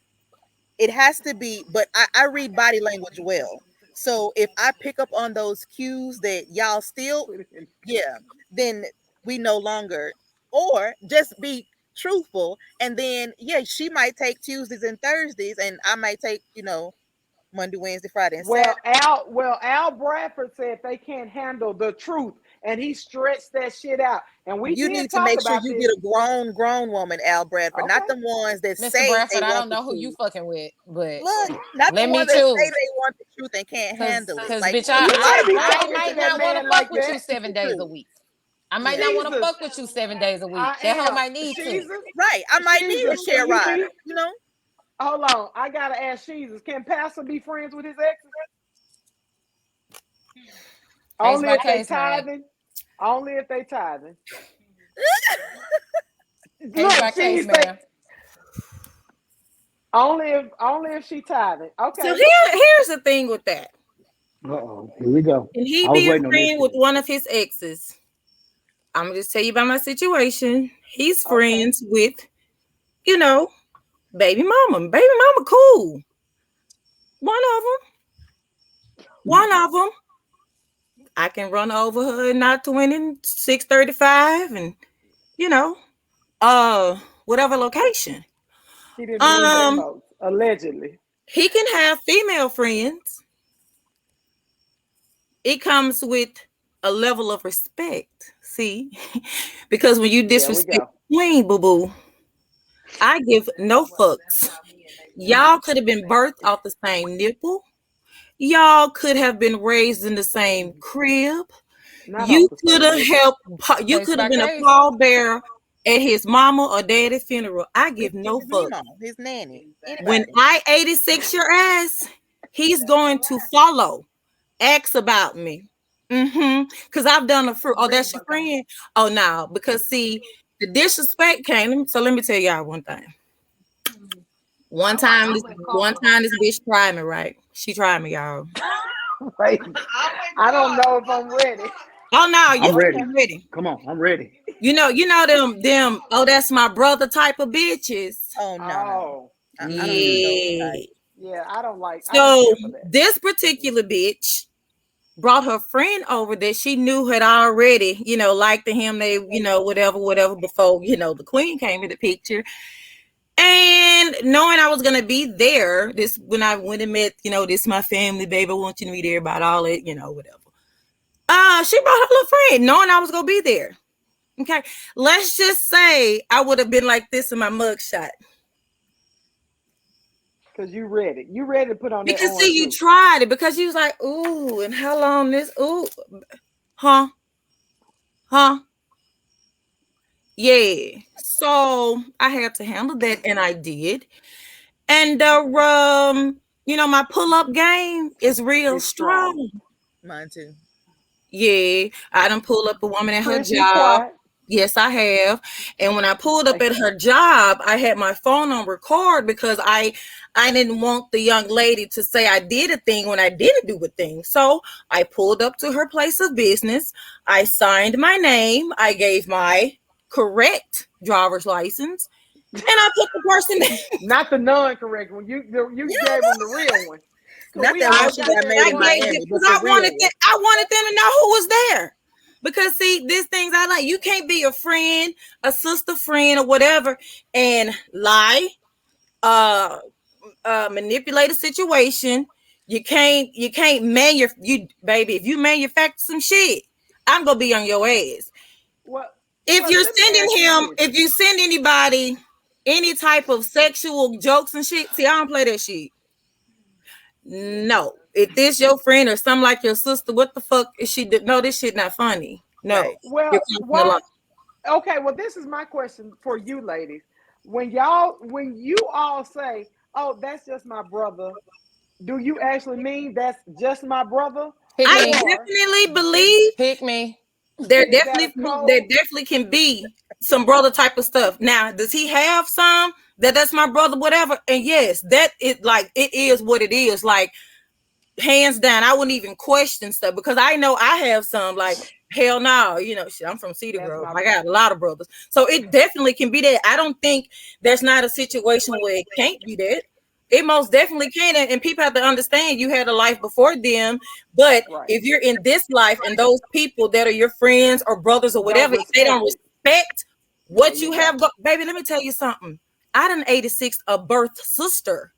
it has to be. But I read body language well, so if I pick up on those cues that y'all still, yeah, then we no longer, or just be truthful, and then yeah, she might take Tuesdays and Thursdays, and I might take Monday, Wednesday, Friday, and Saturday. Al Bradford said they can't handle the truth, and he stretched that shit out. And we You did need to talk make sure about you this. get a grown woman, Al Bradford, not Okay. the ones that Mr. say Bradford, they I want don't know the who you truth. fucking with, but Look, not let the me ones that say choose. they want the truth and can't handle it. Because Like bitch, You can't be I talking to might that not want to man fuck like with that. you 7 days a week. I might Yeah. not want to Jesus. fuck with you 7 days a week. I That hoe am. might need to. Jesus. Right, I might need a Jesus, share can you rider. be? Hold on. I gotta ask Jesus. Can Pastor be friends with his exes? Only by if they case, man. tithing. Only if they tithing. Case by case, man. Only if she tithing. Okay. So here's the thing with that. Uh-oh, here we go. Can he I was be a waiting on this friend with shit. one of his exes? I'm gonna just tell you about my situation. He's friends with, baby mama. Baby mama cool. One of them. I can run over her not to winning 635 and whatever location. He didn't believe that, folks. Allegedly. He can have female friends. It comes with a level of respect. See, because when you disrespect Queen Boo Boo, I give no fucks. Y'all could have been birthed off the same nipple. Y'all could have been raised in the same crib. You could have helped. You could have been a pallbearer at his mama or daddy's funeral. I give no fuck. His nanny. When I 86 your ass, he's going to follow. Ask about me. Because I've done a fruit. Oh, that's your friend? Oh, no. Because see, the disrespect came. So let me tell y'all one thing. One time this bitch tried me, right? She tried me, y'all. Wait, I don't know if I'm ready. Oh no, you ready. Come on, I'm ready. You know them. Oh, that's my brother type of bitches. Oh no. Yeah, I don't like. So this particular bitch brought her friend over that she knew had already, liked him. They, whatever before, the queen came in the picture. And knowing I was gonna be there, this when I went and met, this my family, baby. I want you to meet everybody, all it, whatever. She brought her little friend, knowing I was gonna be there. Okay, let's just say I would have been like this in my mugshot. Because you read it. You ready to put on that. Because see, you tried it because you was like, ooh, and how long this? Ooh, huh? Yeah. So I had to handle that, and I did. And my pull-up game is real strong. Mine too. Yeah, I done pulled up a woman at her job. Yes, I have. And when I pulled up at her job, I had my phone on record because I didn't want the young lady to say I did a thing when I didn't do a thing. So I pulled up to her place of business. I signed my name. I gave my correct driver's license, and I put the person not the non-correct one. You gave them the real one. Not We that all one I she got got that made in one. Miami, but because the real one. I wanted them to know who was there. Because see, these things I like. You can't be a friend, a sister friend, or whatever, and lie, uh, manipulate a situation. You can't baby. If you manufacture some shit, I'm gonna be on your ass. Well, If well, you're let me sending ask you him, this. if you send anybody any type of sexual jokes and shit, see, I don't play that shit. No, if this your friend or something like your sister, what the fuck is she? No, this shit not funny. No, Right. you're Well, crossing the line. why? Okay, well, this is my question for you, ladies. When you all say, "Oh, that's just my brother," do you actually mean that's just my brother, Pick I me. or definitely believe Pick me. is that a there code? definitely can be some brother type of stuff. Now, does he have some that's my brother, whatever? And yes, that is like it is what it is. Like hands down, I wouldn't even question stuff because I know I have some like hell no, shit, I'm from Cedar That's Grove. my I got a lot of brothers. So it definitely can be that. I don't think there's not a situation where it can't be that. It most definitely can. And people have to understand you had a life before them. But right. if you're in this life and those people that are your friends or brothers or Don't whatever, if they don't respect it. respect There what you you go. have, baby, let me tell you something. I done 86 a birth sister.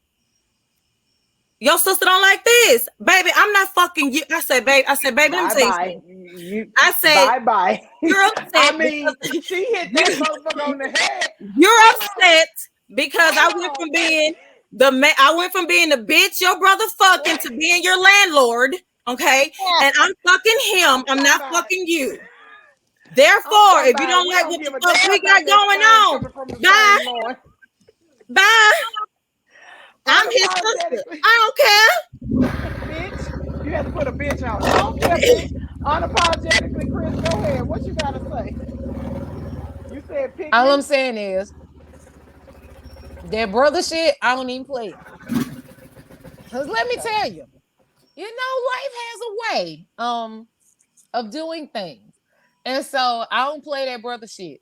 Your sister don't like this, baby. I'm not fucking you. I said, baby. Let me Bye tell you bye. something. You I said, bye bye. you're I upset mean, because she hit that you, motherfucker on the head. you're Hold on, upset because I hold went on. from being I went from being the bitch your brother fucking to being your landlord. Okay, and I'm fucking him. I'm I'm talking not about. fucking you. I'm Therefore, talking if you about. don't We like don't what give the a fuck damn we about got that going sperm on, coming from the bye, same Lord. bye. I'm his sister. Unapologetically, I don't care. bitch. You had to put a bitch on. I don't care, bitch. Unapologetically, Chris, go ahead. What you gotta say? You said pick All I'm me. saying is that brother shit, I don't even play it. Cause let me Okay. tell you, life has a way of doing things. And so I don't play that brother shit.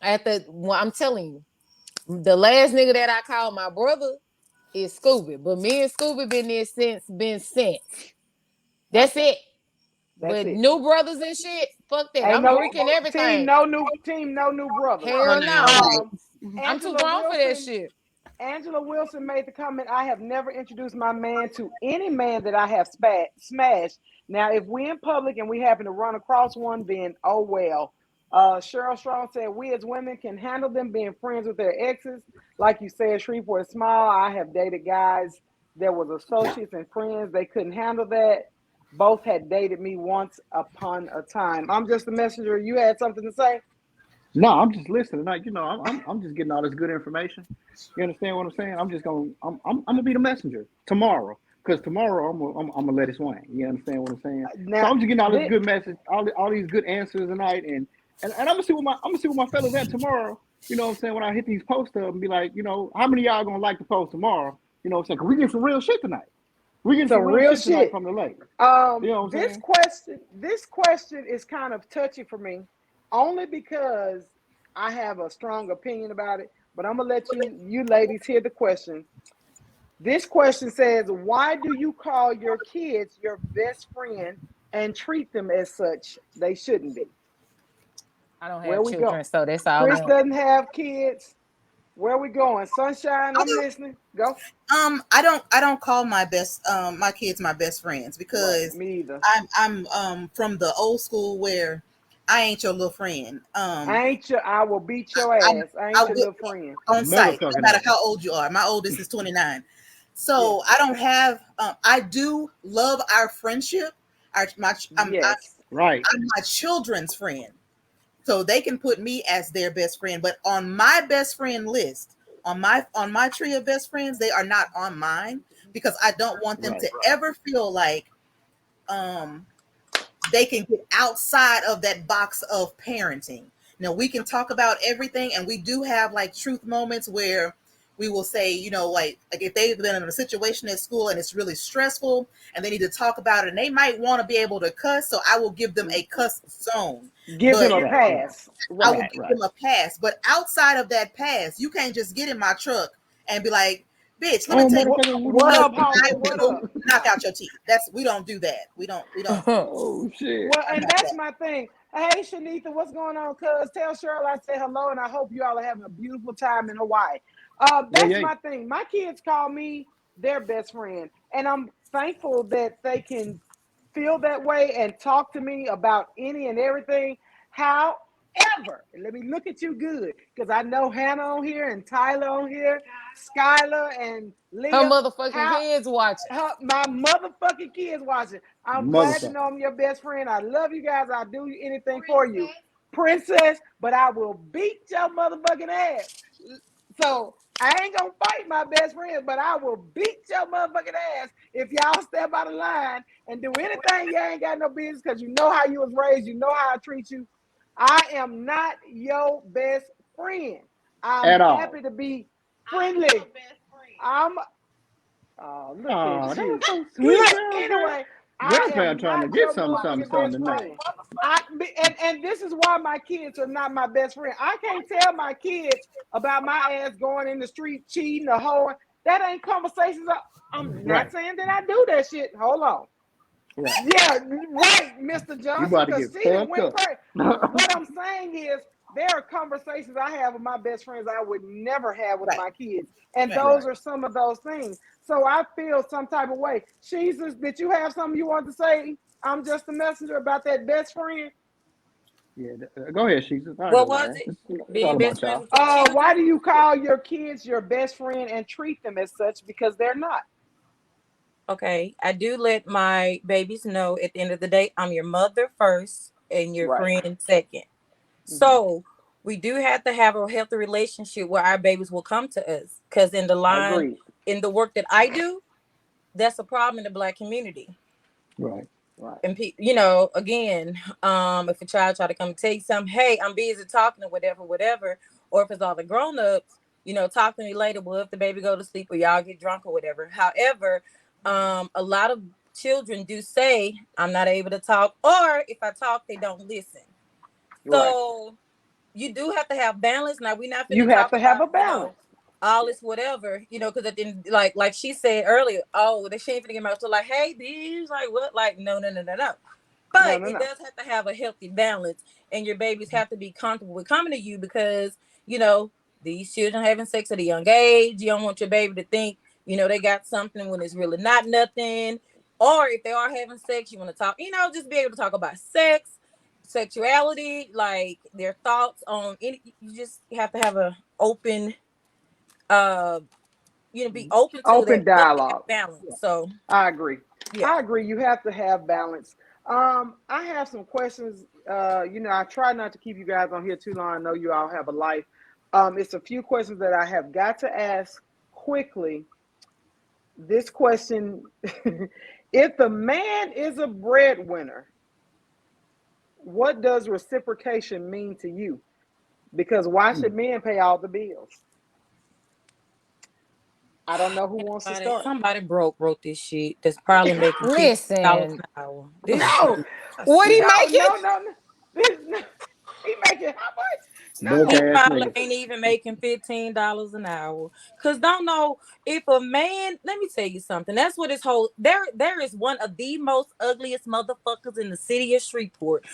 I'm telling you, the last nigga that I called my brother is Scooby. But me and Scooby been since. That's Okay. it. That's But it. new brothers and shit, fuck that. Ain't I'm no Greek and team. everything. No new brothers. Hell no. I'm too Angela grown for that Wilson. shit. Angela Wilson made the comment, I have never introduced my man to any man that I have smashed. Now, if we're in public and we happen to run across one, then oh well. Cheryl Strong said, we as women can handle them being friends with their exes. Like you said, Shreveport Smile, I have dated guys that was associates and friends. They couldn't handle that. Both had dated me once upon a time. I'm just a messenger. You had something to say? No, I'm just listening. Like, I'm just getting all this good information. You understand what I'm saying? I'm gonna be the messenger tomorrow. Because tomorrow I'm gonna let it swing. You understand what I'm saying? So Now, I'm just getting all this this, good message, all these good answers tonight, and I'm gonna see what my fellas at tomorrow. You know what I'm saying? When I hit these posts up and be like, how many of y'all gonna like the post tomorrow? You know what I'm saying? 'Cause we get some real shit tonight. We getting some some real real shit tonight shit. from the ladies. You know what I'm saying? This question is kind of touchy for me, only because I have a strong opinion about it. But I'm gonna let you ladies hear the question. This question says, "Why do you call your kids your best friend and treat them as such? They shouldn't be." I don't Where have we go? children, so that's all Chris them. doesn't have kids. Where we going? Sunshine, I'm listening. Go. I don't call my kids my best friends Right, because me either. I'm from the old school where I ain't your little friend. I will beat your I ass. I I ain't your will little friend. on site, no Motherfucking matter ass. how old you are. My oldest is 29. Yes. So I don't have. I do love our friendship. Yes. Right. I'm my children's friend, so they can put me as their best friend. But on my best friend list, on my tree of best friends, they are not on mine because I don't want them Right. to ever feel like um they can get outside of that box of parenting. Now we can talk about everything, and we do have like truth moments where we will say, like if they've been in a situation at school and it's really stressful and they need to talk about it, and they might want to be able to cuss, so I will give them a cuss zone. Give them But a Right. Right. pass. I will Right. Right. give Right. them a pass. But outside of that pass, you can't just get in my truck and be like, Bitch, let me Oh, tell you. motherfucker, What Woody. up, homie? What Go up? knock out your teeth. We don't do that. We don't. Oh shit. Well, and about that's that. my thing. Hey, Shanitha, what's going on? Cuz tell Cheryl I say hello, and I hope you all are having a beautiful time in Hawaii. Yeah, That's yeah. my thing. My kids call me their best friend, and I'm thankful that they can feel that way and talk to me about any and everything. However, let me look at you good, because I know Hannah on here and Tyler on here, Skylar and Her Leah. motherfucking How kids watching. my motherfucking kids watching. I'm glad to Motherfucker. know I'm your best friend. I love you guys. I'll do anything for you, princess. But I will beat your motherfucking ass. So I ain't gonna fight my best friend, but I will beat your motherfucking ass if y'all step out of line and do anything you ain't got no business, because you know how you was raised. You know how I treat you. I am not your best friend. I'm At all. happy to be friendly. I'm Oh, look Oh, at that you. was so sweet, girl. Anyway, I Girl, am trying to not get your something motherfucking best tonight. friend. And this is why my kids are not my best friend. I can't tell my kids about my ass going in the street cheating or hoeing. That ain't conversations. I'm not Right. saying that I do that shit. Hold on. Right. Yeah, right, Mr. You Johnson, about to because get she done fucked went up. crazy. What I'm saying is, there are conversations I have with my best friends I would never have with Right. my kids. And Right. those are some of those things. So I feel some type of way. Jesus, did you have something you want to say? I'm just a messenger about that best friend. Yeah, go ahead, Jesus. I What go, was man. it? It's all Being about best friends y'all. with your Why children? do you call your kids your best friend and treat them as such? Because they're not. Okay, I do let my babies know at the end of the day, I'm your mother first and your Right. friend second. Mhm. So we do have to have a healthy relationship where our babies will come to us. Because in the line, Agreed. in the work that I do, that's a problem in the Black community. Right. Right. And again, if a child try to come tell you something, hey, I'm busy talking or whatever, or if it's all the grown-ups, talk to me later. Well, if the baby go to sleep or y'all get drunk or whatever. However, a lot of children do say I'm not able to talk, or if I talk, they don't listen. Right. So you do have to have balance. Now we're not You finna have talk to have about, a balance. all this whatever, because at the end, like she said earlier, oh, they shouldn't finna get my so like, hey, these like what? Like, no. No, But no, it no. does have to have a healthy balance, and your babies have to be comfortable with coming to you because you know these children having sex at a young age. You don't want your baby to think they got something when it's really not nothing. Or if they are having sex, you want to talk. Just be able to talk about sex, sexuality, like their thoughts on any. You just have to have a open, uh, be open to Open that, but to have dialogue. balance. Yeah, So I agree. yeah. I agree. You have to have balance. I have some questions. I try not to keep you guys on here too long. I know you all have a life. It's a few questions that I have got to ask quickly. This question: if the man is a breadwinner, what does reciprocation mean to you? Because why should men pay all the bills? I don't know who wants to start. Somebody broke wrote this shit that's probably making $50 Listen, an hour. This No, shit, I what he swear. no, making? no, no, no. He making how much? Broke He No, ass probably nigga. ain't even making $15 an hour. Cause don't know if a man. Let me tell you something. That's what his whole there is one of the most ugliest motherfuckers in the city of Shreveport,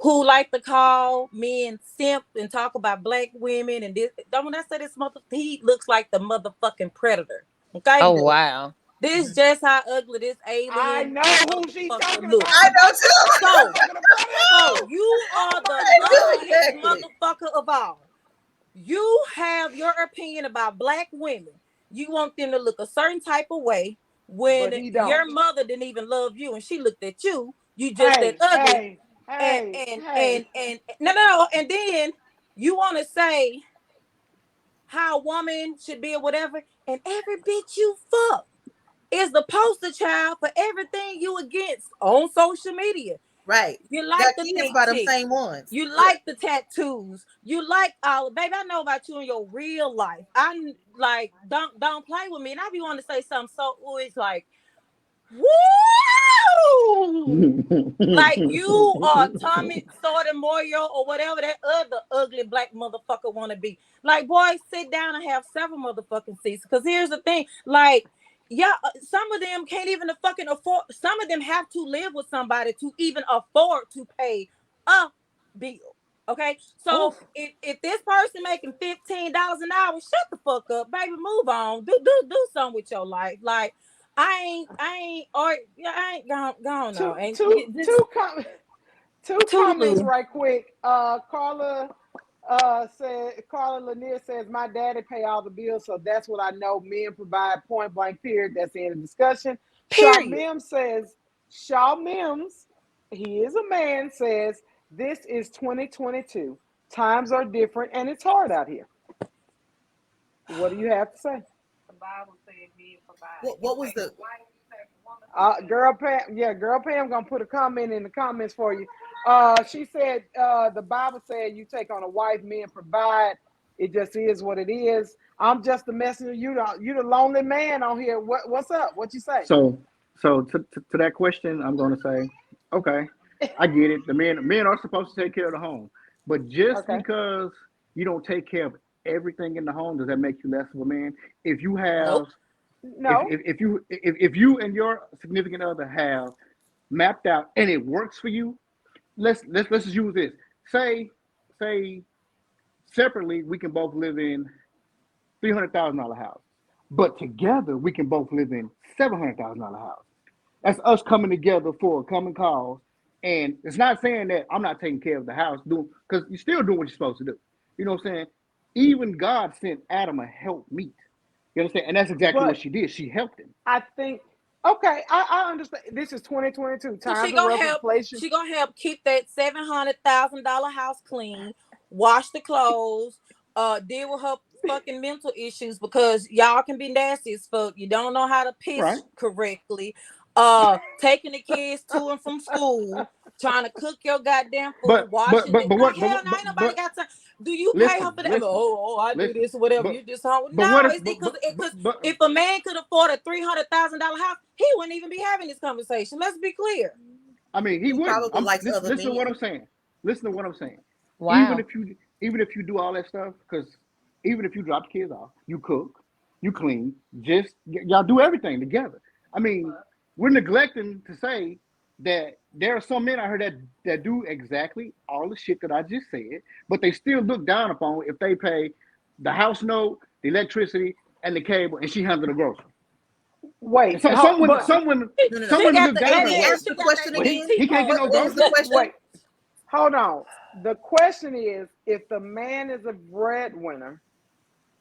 who like to call men simp and talk about black women and this. When I say this he looks like the motherfucking predator. Okay, Oh wow. this just how ugly this I alien know who she's motherfucker talking look. about. I The know black too. So, motherfucker, the so predator. you Oh are the my god. ugliest Exactly. motherfucker of all. You have your opinion about black women. You want them to look a certain type of way But when he don't. your mother didn't even love you and she looked at you. You just that Hey, ugly. hey, And hey, and hey. and and no. And then you want to say how a woman should be or whatever. And every bitch you fuck is the poster child for everything you against on social media. Right. You like Got the kids thick by them chicks. same ones. You Yeah. like the tattoos. You like all, baby. I know about you in your real life. I like don't play with me. And I be wanting to say something so it's like, woo! Ooh, like you are Tommy Sotomayor or whatever that other ugly black motherfucker want to be. Like, boy, sit down and have several motherfucking seats. Because here's the thing, like, yeah, some of them can't even fucking afford. Some of them have to live with somebody to even afford to pay a bill. Okay, so Oof. if this person making $15 an hour, shut the fuck up, baby. Move on. Do something with your life. Like I ain't gone Two, now. Ain't two, just two, com- two comments two. right quick. Carla Lanier says my daddy pay all the bills, so that's what I know. Men provide, point blank. Period. That's the end of discussion. Period. Shaw Mims, he is a man, says this is 2022. Times are different, and it's hard out here. What do you have to say? The Bible said men provide. What was the Girl Pam gonna put a comment in the comments for you. She said the Bible said you take on a wife, men provide. It just is what it is. I'm just the messenger. You the lonely man on here. What's up? What you say? So to that question, I'm going to say, okay, I get it. The men are supposed to take care of the home, but just Okay. because you don't take care of everything in the home, does that make you less of a man? If you have, Nope. No. if you and your significant other have mapped out and it works for you, let's just use this. Say separately we can both live in $300,000 house, but together we can both live in $700,000 house. That's us coming together for a common cause. And it's not saying that I'm not taking care of the house, because you're still doing what you're supposed to do. You know what I'm saying? Even God sent Adam a help meet. You understand? And that's exactly what But she did. She helped him. I think okay, I understand. This is 2022. So Times are rough, inflation. she gonna help keep that $700,000 house clean, wash the clothes, deal with her fucking mental issues because y'all can be nasty as fuck. You don't know how to Right. piss correctly, taking the kids to and from school, trying to cook your goddamn food, But washing it. Like what hell, now ain't nobody got time. Do you pay her for that? listen, I do listen. this or whatever. But You just no, what if it's because if a man could afford a $300,000 house, he wouldn't even be having this conversation. Let's be clear. I mean, he he wouldn't. probably likes other Listen to what men. I'm saying. Listen to what I'm saying. Wow. Even if you do all that stuff, because even if you drop the kids off, you cook, you clean, y'all do everything together. I mean, we're neglecting to say that there are some men out here that do exactly all the shit that I just said, but they still look down upon if they pay the house note, the electricity, and the cable, and she handle the groceries. Wait, So, some women No. look down Hey, on ask the question again. he can't get no What was the groceries. question? wait. Hold on. The question is, if the man is a breadwinner,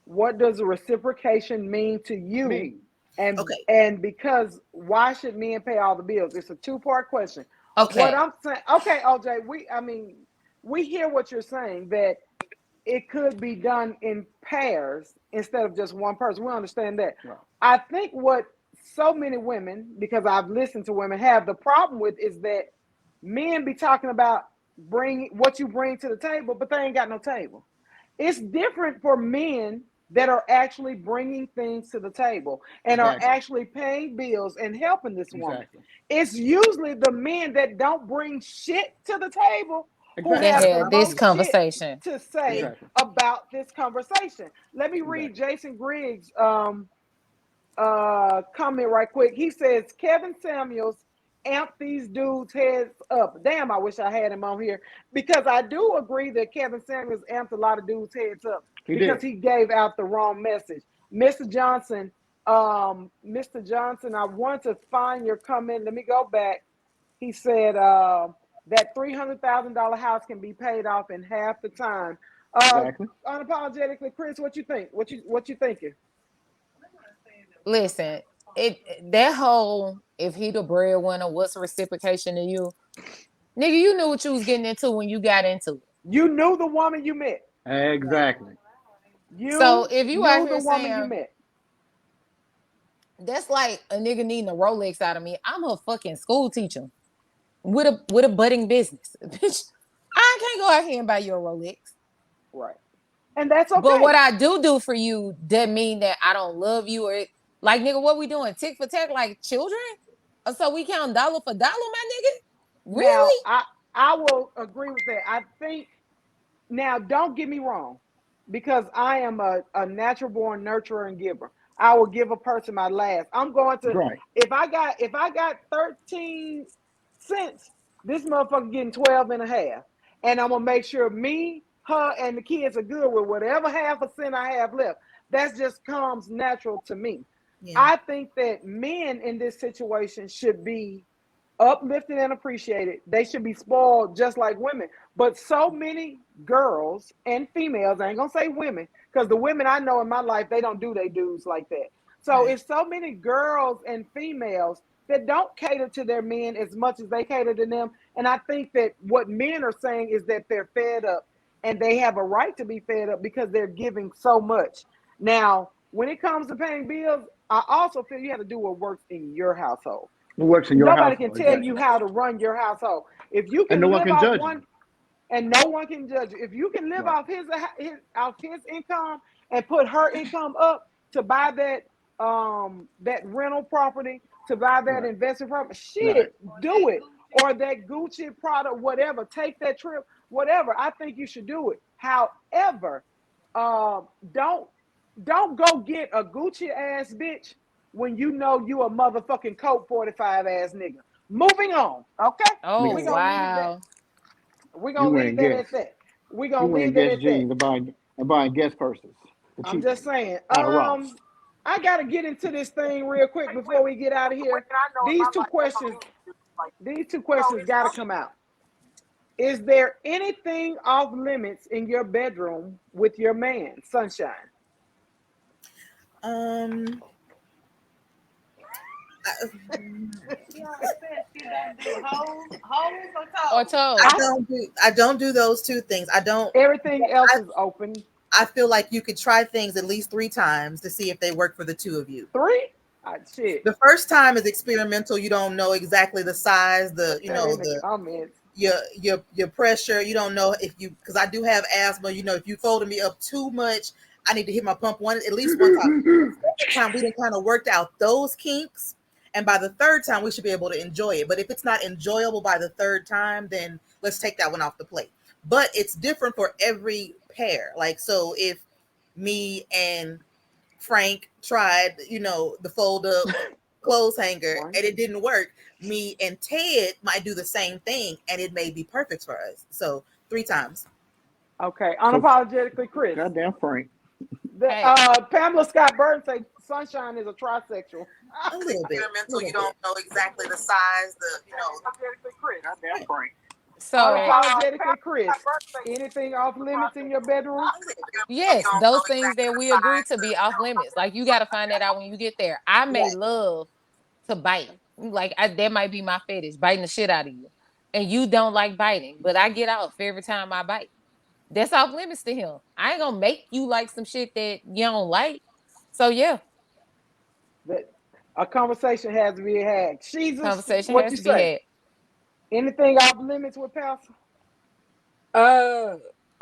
what does the reciprocation mean to you? Me. Okay. And because why should men pay all the bills? It's a two-part question. Okay. What I'm saying, okay, OJ, we hear what you're saying that it could be done in pairs instead of just one person. We understand that. Right. I think what so many women, because I've listened to women, have the problem with is that men be talking about bring what you bring to the table, but they ain't got no table. It's different for men that are actually bringing things to the table and are Exactly. actually paying bills and helping this woman. Exactly. It's usually the men that don't bring shit to the table who Exactly. have That the had this most conversation. shit to say Exactly. about this conversation. Let me read Exactly. Jason Griggs' comment right quick. He says Kevin Samuels amped these dudes' heads up. Damn, I wish I had him on here because I do agree that Kevin Samuels amped a lot of dudes' heads up because he gave out the wrong message. Mr. Johnson, I want to find your comment. Let me go back. He said that $300,000 house can be paid off in half the time. Exactly. Unapologetically, Chris, what you think? What you thinking? Listen, that whole if he the breadwinner, what's reciprocation to you? Nigga, you knew what you was getting into when you got into it. You knew the woman you met. Exactly. So if you out knew here the woman you saying met. that's like a nigga needing a Rolex out of me, I'm a fucking school teacher with a budding business. Bitch, I can't go out here and buy you a Rolex. Right. And that's okay. But what I do for you doesn't mean that I don't love you or like nigga, what we doing? Tick for tack like children? So we count dollar for dollar, my nigga? Now, Really? I will agree with that. I think now, don't get me wrong, because I am a natural born nurturer and giver. I will give a person my last. I'm going to Right. if I got 13 cents, this motherfucker getting 12 and a half. And I'm gonna make sure me, her, and the kids are good with whatever half a cent I have left. That just comes natural to me. Yeah. I think that men in this situation should be uplifted and appreciated. They should be spoiled just like women. But so many girls and females, I ain't gonna say women, because the women I know in my life, they don't do they dudes like that. So Right. it's so many girls and females that don't cater to their men as much as they cater to them. And I think that what men are saying is that they're fed up, and they have a right to be fed up because they're giving so much. Now, when it comes to paying bills, I also feel you have to do what works in your household. It works in your Nobody household. can tell you how to run your household. If you can And no one live can off judge one, you. and no one can judge you. If you can live Right. off his income and put her income up to buy that rental property, to buy that Right. investment property, shit, do it. Or that Gucci product, whatever. Take that trip, whatever. I think you should do it. However, don't go get a Gucci ass bitch when you know you a motherfucking Coke 45 ass nigga. Moving on, okay? Oh, We're gonna leave it wow. that. We're You gonna wearing leave that Guess. at that. We're You gonna wearing leave that Guess at that. jeans and buying Guess purses. The I'm cheap just ones. saying. Out of Ross. I gotta get into this thing real quick before we get out of here. These two questions gotta come out. Is there anything off limits in your bedroom with your man, Sunshine? She always said she don't do hoes Or or toes. toes. I don't do those two things. Everything else is open. I feel like you could try things at least 3 times to see if they work for the two of you. 3? Shit. The first time is experimental. You don't know exactly the size, Comments. your pressure. You don't know if you, because I do have asthma. If you folded me up too much, I need to hit my pump at least one time. The second time we done kind of worked out those kinks, and by the third time we should be able to enjoy it. But if it's not enjoyable by the third time, then let's take that one off the plate. But it's different for every pair. Like, so if me and Frank tried, the fold up clothes hanger and it didn't work, me and Ted might do the same thing and it may be perfect for us. So 3 times. Okay, unapologetically, Chris. Goddamn Frank. Pamela Scott Burton say Sunshine is a trisexual. A little bit. You don't know exactly the size, Goddamn Frank. So Unapologetically, Chris. Anything off limits in your bedroom? yes, those things that we agree to be off limits. Like, you got to find that out when you get there. I may love to bite. Like, that might be my fetish, biting the shit out of you. And you don't like biting, but I get off every time I bite. That's off limits to him. I ain't gonna make you like some shit that you don't like. So yeah, A conversation has to be had. Jesus, conversation what has you to be say? had. Anything off limits with Pastor?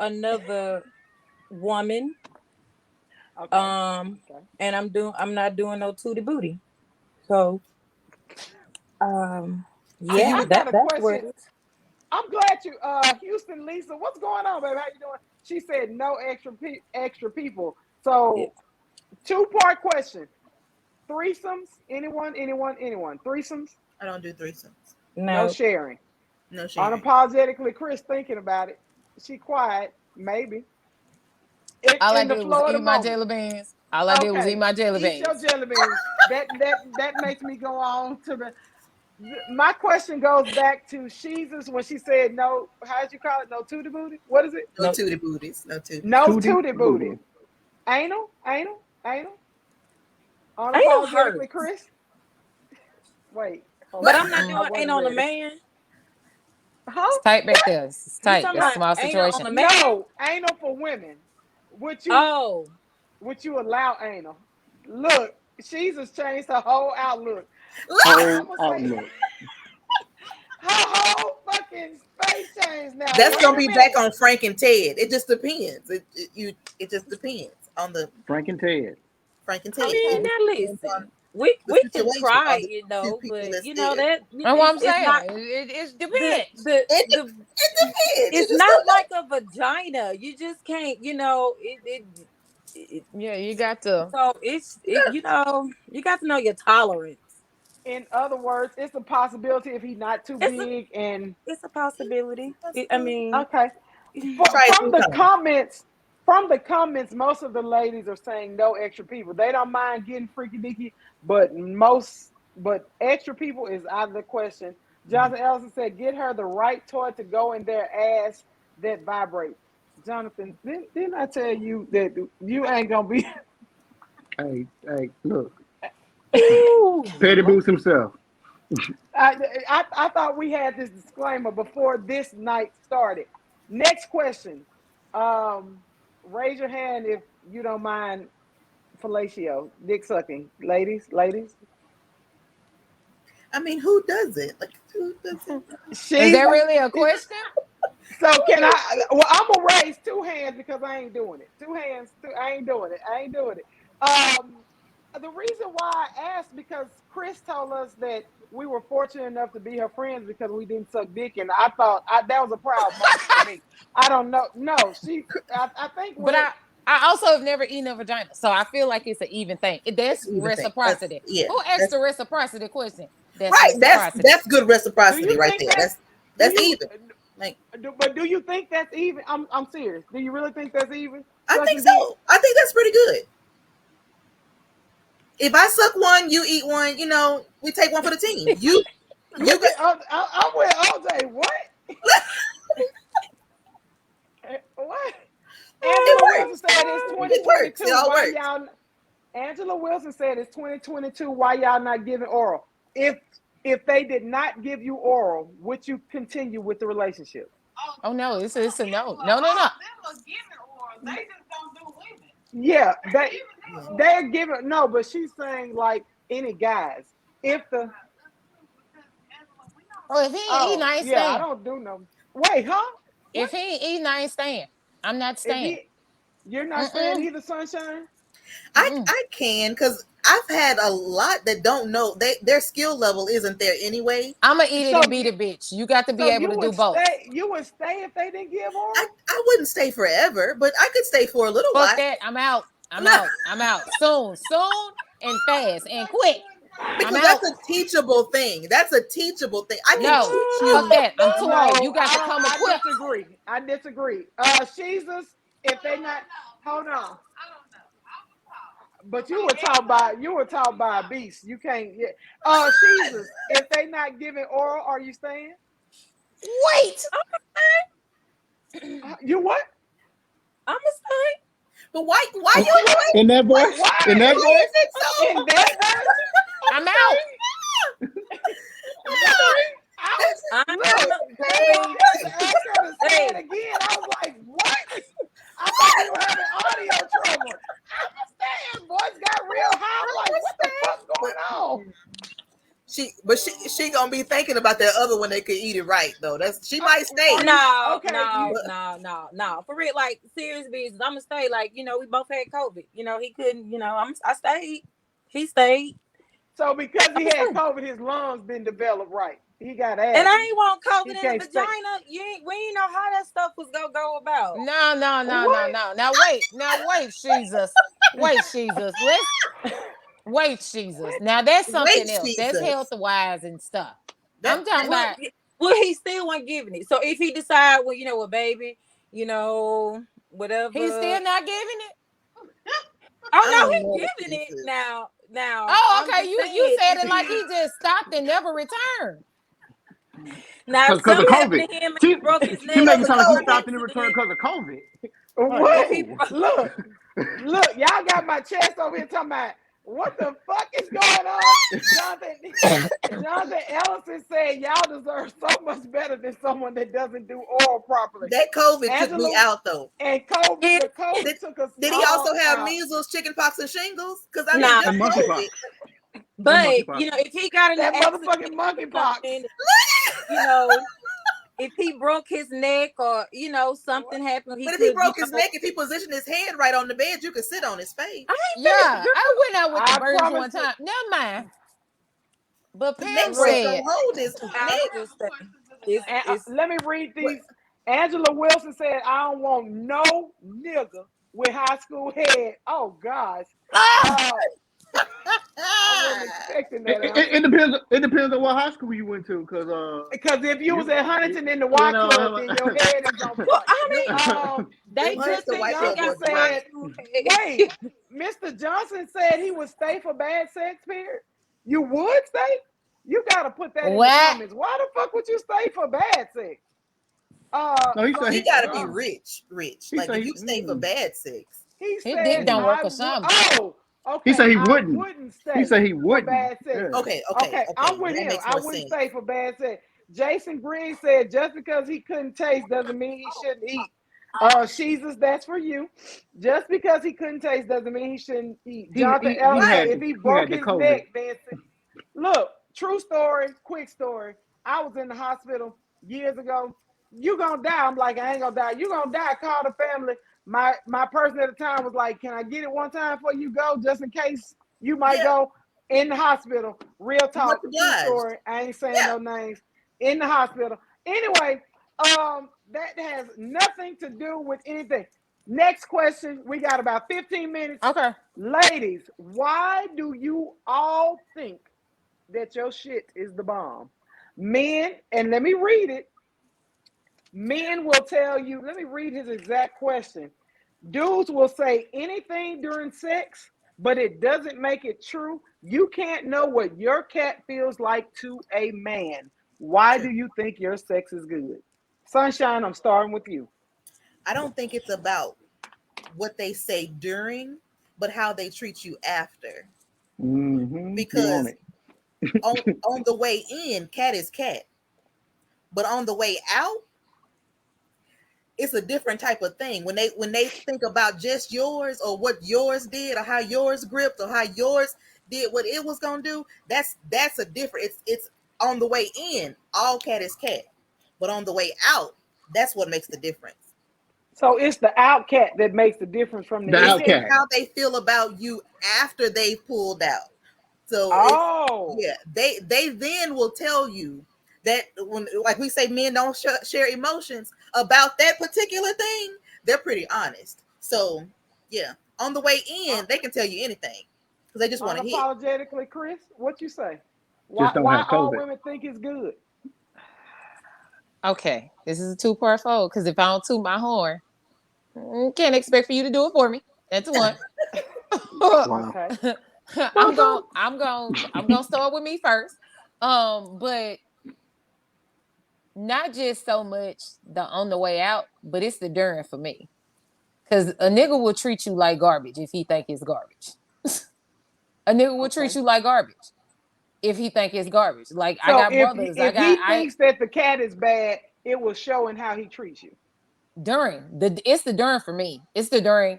Another woman. Okay. And I'm not doing no tootie booty. So yeah, that's what it is. I'm glad you, Houston Lisa. What's going on, baby? How you doing? She said no extra people. So, 2-part question: threesomes? Anyone? Threesomes? I don't do threesomes. No sharing. No sharing. Unapologetically, Chris thinking about it. She quiet, maybe. All I did was eat my jelly beans. All I did was eat my jelly beans. Eat your jelly beans. that makes me go on to the. My question goes back to Jesus when she said no. How did you call it? No tootie booty. What is it? No tootie booties. No tootie. No tootie booty. Anal. Unapologetically, Chris. Wait. But I'm not doing ain't on a man. Huh? It's tight back there. It's tight. talking It's a small about anal situation. on a man? No, anal for women. Would you allow anal? Look, Jesus changed her whole outlook. Whole outlook. Her whole fucking face changed now. That's Wait gonna a be minute. back on Frank and Ted. It just depends. It just depends on the Frank and Ted. Frank and Ted. I mean, now listen. we can situation try, of the you two know, people but that's you know there. That's what I'm it's not saying. It the depends. the It the depends. it's You just not don't know. like a vagina. You just can't, you know, Yeah, you got to. so you know, you got to know your tolerance. In other words, it's a possibility if he's not too It's a big and it's a possibility. I mean, okay. Try it From 3 times. from the comments, most of the ladies are saying no extra people. They don't mind getting freaky deaky, but extra people is out of the question. Jonathan Ellison said, "Get her the right toy to go in their ass that vibrate." Jonathan, didn't I tell you that you ain't gonna be? Hey, look, ooh, Petty Boots himself. I thought we had this disclaimer before this night started. Next question. Raise your hand if you don't mind fellatio, dick sucking. Ladies. I mean, who does it? Like, who does it? Is that really a question? So can I? Well, I'm gonna raise 2 hands because I ain't doing it. 2 hands. I ain't doing it. The reason why I asked because Chris told us that we were fortunate enough to be her friends because we didn't suck dick, and I thought that was a proud moment for me. I don't know. No, I think. But I also have never eaten a vagina, so I feel like it's an even thing. That's Even thing. reciprocity. Who asked the reciprocity question? That's right. reciprocity. That's good reciprocity Do you right think there. That's even. But do you think that's even? I'm serious. Do you really think that's even? I think so. I think that's pretty good. If I suck one, you eat one. You know, we take one for the team. You got. I'm with OJ. What? What? Angela Wilson said it's 2022. Why y'all? Angela Wilson said it's 2022. Why y'all not giving oral? If they did not give you oral, would you continue with the relationship? Oh no, it's a no. No. Them are giving oral. They just don't do women. Yeah, they're giving no, but she's saying like any guys. If the if he ain't eating, I ain't staying. I don't do no. Wait, huh? If he ain't eating, I ain't staying. I'm not staying. You're not staying either, Sunshine. I can because I've had a lot that don't know their skill level isn't there anyway. I'm gonna eat it and beat a bitch. You got to be able to do both. You would stay if they didn't give oral? I wouldn't stay forever, but I could stay for a little while. Fuck that. I'm out. I'm out. Soon and fast and quick. Because that's a teachable thing. I can teach you. Fuck that. I'm too old. You got to come equipped. I disagree. Jesus, if they not, hold on. But you were taught by a beast. You can't. Jesus, if they not giving oral, are you staying? Wait. You what? I'm gonna stay. But why you in that voice? In that voice? In that voice? I'm out. I was again. I was like, what? I thought we were having audio trouble. I understand. Boys got real high. I'm like, what the fuck's going on? She gonna be thinking about that other one that could eat it right though. She might stay. No. For real, like serious business. I'm gonna stay. Like, you know, we both had COVID. You know, he couldn't. You know, I stayed. He stayed. So because he had COVID, his lungs been developed right. He got asthma. And I ain't want COVID in the vagina. We ain't know how that stuff was gonna go about. No. Now wait, Jesus. Wait, Jesus. Wait, Jesus. Now that's something else. That's health wise and stuff. I'm talking about. Well, he still wasn't giving it. So if he decide, well, you know what, baby, you know, whatever. He's still not giving it. Oh no, he's giving it now. Oh, okay. You said it like he just stopped and never returned. Now, because of COVID. She making it sound like he stopped and returned because of COVID. What? Look, y'all got my chest over here talking about what the fuck is going on? Jonathan Ellison said y'all deserve so much better than someone that doesn't do oral properly. That COVID took me out though. And COVID took us. Did he also have measles, chickenpox, and shingles? Because I mean, just COVID. But you know, if he got in that motherfucking monkeypox, you know, if he broke his neck or something happened, But if he broke his neck, if he positioned his head right on the bed, you could sit on his face. Yeah, I went out with the I birds promise one time. Never mind. But The Pam neck brace said, don't hold his neck. Let me read these. Angela Wilson said, "I don't want no nigga with high school head." Oh gosh. I wasn't expecting that. It depends on what high school you went to, because if you was at Huntington in the Y Club, then your head is on point. They Mr. just White got Club said, wait, Mr. Johnson said he would stay for bad sex, period. You would stay? You gotta put that in the comments. Why the fuck would you stay for bad sex? No, he gotta be rich. Like if you stay for bad sex. He his said dick don't work or something. Oh, okay. He said he I wouldn't stay. He said he for wouldn't. bad sex. Yeah. Okay. I'm with That him. makes I more wouldn't sense. stay for bad sex. Jason Green said just because he couldn't taste doesn't mean he shouldn't eat. Jesus, that's for you. Just because he couldn't taste doesn't mean he shouldn't eat. Jonathan Ellis said if he broke his neck, then look, true story, quick story. I was in the hospital years ago. You gonna die? I'm like, I ain't gonna die. You gonna die? Call the family. My person at the time was like, can I get it one time before you go, just in case you might go in the hospital? Real talk, true story. I ain't saying no names. In the hospital. Anyway, that has nothing to do with anything. Next question. We got about 15 minutes. Okay. Ladies, why do you all think that your shit is the bomb? Men, and let me read it. Men will tell you, let me read his exact question. Dudes will say anything during sex, but it doesn't make it true. You can't know what your cat feels like to a man. Why do you think your sex is good? Sunshine, I'm starting with you. I don't think it's about what they say during, but how they treat you after. Mm-hmm. Because on the way in, cat is cat. But on the way out, it's a different type of thing. When they think about just yours or what yours did or how yours gripped or how yours did what it was gonna do, that's a different. It's on the way in, all cat is cat, but on the way out, that's what makes the difference. So it's the out cat that makes the difference from the out cat. How they feel about you after they've pulled out. So they then will tell you that when, like we say, men don't share emotions about that particular thing. They're pretty honest. So yeah, on the way in, they can tell you anything because they just want to hit. Unapologetically, Chris, what you say? Why all women think it's good? Okay, this is a two-part fold because if I don't toot my horn, can't expect for you to do it for me. That's one. Okay. I'm gonna start with me first. But not just so much the on the way out, but it's the during for me. Cause a nigga will treat you like garbage if he think it's garbage. A nigga will treat you like garbage if he think it's garbage. Like so I got brothers. If he thinks that the cat is bad, it will show in how he treats you. It's the during for me. It's the during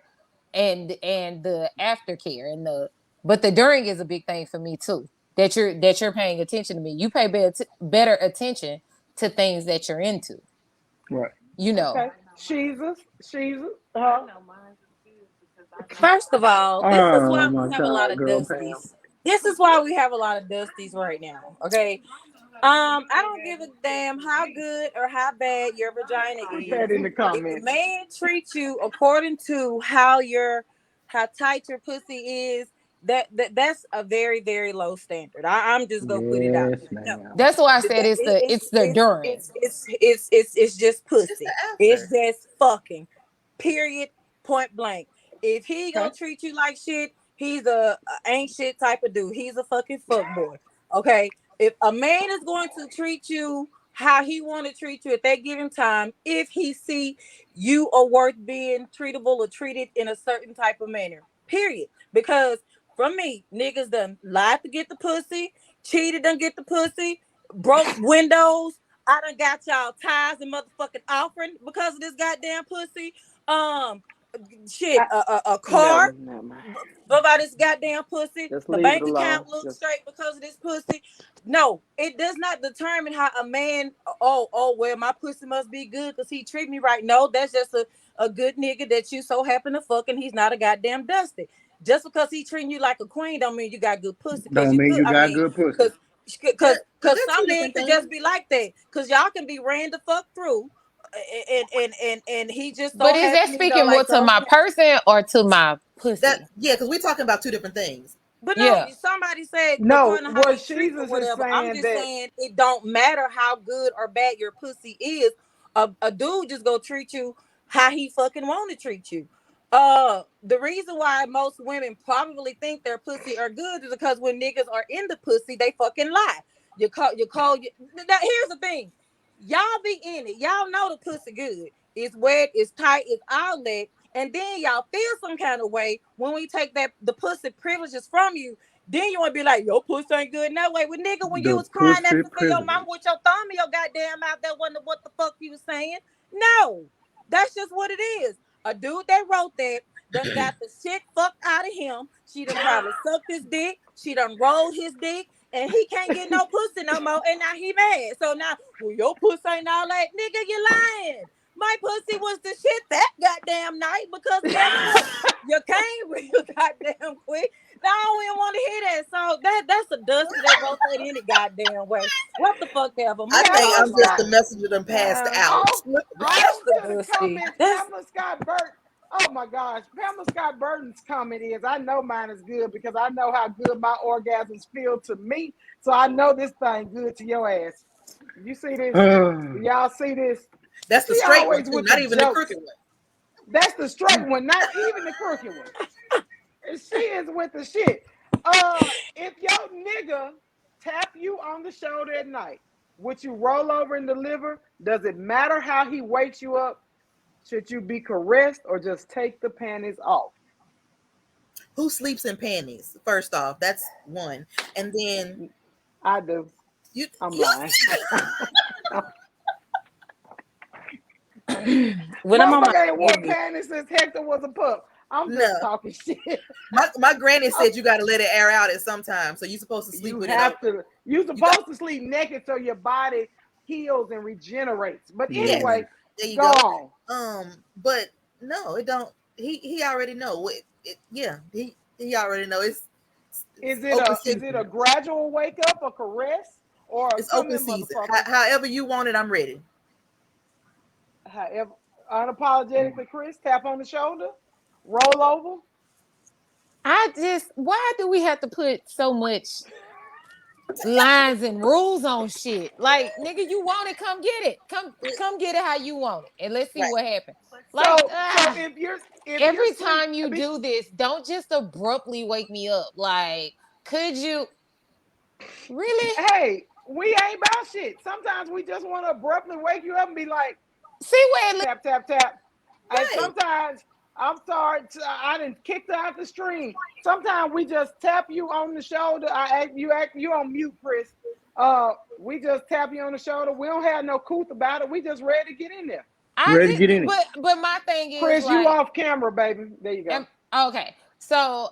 and the aftercare but the during is a big thing for me too. That you're paying attention to me. You pay better attention to things that you're into. Right. You know. Okay. Jesus. First of all, this is why we have a lot of dusties. This is why we have a lot of dusties right now. Okay. I don't give a damn how good or how bad your vagina is. Put that in the comments. If a man treats you according to how tight your pussy is, that's a very, very low standard. I'm just gonna put it out. No. That's why I said it's the during. It's just pussy. It's just fucking. Period. Point blank. If he gonna treat you like shit, he's a ain't shit type of dude. He's a fucking fuckboy. Okay. If a man is going to treat you how he want to treat you, if they give him time, if he see you are worth being treatable or treated in a certain type of manner, period. Because from me, niggas done lied to get the pussy, cheated done get the pussy, broke windows. I done got y'all ties and motherfucking offering because of this goddamn pussy. shit, a car. Never mind. About this goddamn pussy. Just The leave bank it account alone. looks straight because of this pussy. No, it does not determine how a man. Oh, well, my pussy must be good because he treat me right. No, that's just a good nigga that you so happen to fuck, and he's not a goddamn dusty. Just because he treating you like a queen, don't mean you got good pussy. Don't mean you got good pussy. Because They're some two men different can just things. be like that. Because y'all can be ran the fuck through, and he just so But is that happy, speaking more to my person or to my pussy? Because we're talking about two different things. But no, Yeah. somebody said No, according to how what he treats or Jesus is whatever. I'm saying just that saying it don't matter how good or bad your pussy is. A dude just go treat you how he fucking want to treat you. The reason why most women probably think their pussy are good is because when niggas are in the pussy, they fucking lie. Now, here's the thing. Y'all be in it. Y'all know the pussy good. It's wet, it's tight, it's outlet. And then y'all feel some kind of way when we take the pussy privileges from you. Then you want to be like, your pussy ain't good in that way. Well, nigga, when you was crying at your mama with your thumb in your goddamn mouth, that wasn't what the fuck you was saying. No, that's just what it is. A dude that wrote that done got the shit fucked out of him. She done probably sucked his dick. She done rolled his dick. And he can't get no pussy no more. And now he mad. So now, well, your pussy ain't all that. Nigga, you lying. My pussy was the shit that goddamn night because guess what? You came real goddamn quick. Now I don't even want to hear that. So that's a dusty that wrote that any goddamn way. What the fuck ever? I think I'm just the messenger that passed out. all the to the dusty. comments, Pamela Scott Burton. Oh my gosh, Pamela Scott Burton's comment is, I know mine is good because I know how good my orgasms feel to me. So I know this thing good to your ass. You see this? Y'all see this? That's the She straight always one, too, with not the even jokes. the crooked one. That's the straight one, not even the crooked one. She is with the shit. If your nigga tap you on the shoulder at night, would you roll over in the liver? Does it matter how he wakes you up? Should you be caressed or just take the panties off? Who sleeps in panties? First off, that's one. And then I do. I'm lying. When I'm on Motherfucker ain't wore my panties since Hector was a pup. I'm just talking shit. My granny said you got to let it air out at some time, so you're supposed to sleep with it open. You're supposed to sleep naked so your body heals and regenerates. But anyway, there you go on. But no, it don't. He already know. He already know. Is it a gradual wake up, a caress, or it's open season? However you want it, I'm ready. However, unapologetically, Chris, tap on the shoulder, roll over. Why do we have to put so much lines and rules on shit? Like, nigga, you want it, come get it. Come get it how you want it. And let's see what happens. Like, so every time you do this, don't just abruptly wake me up. Like, could you really? Hey, we ain't about shit. Sometimes we just want to abruptly wake you up and be like, see where it tap, tap, tap. Right. And sometimes, I'm sorry, I didn't kick her out the stream. Sometimes we just tap you on the shoulder. You on mute, Chris. We just tap you on the shoulder. We don't have no couth about it. We just ready to get in there. But my thing is, Chris, you off camera, baby. There you go. Okay, so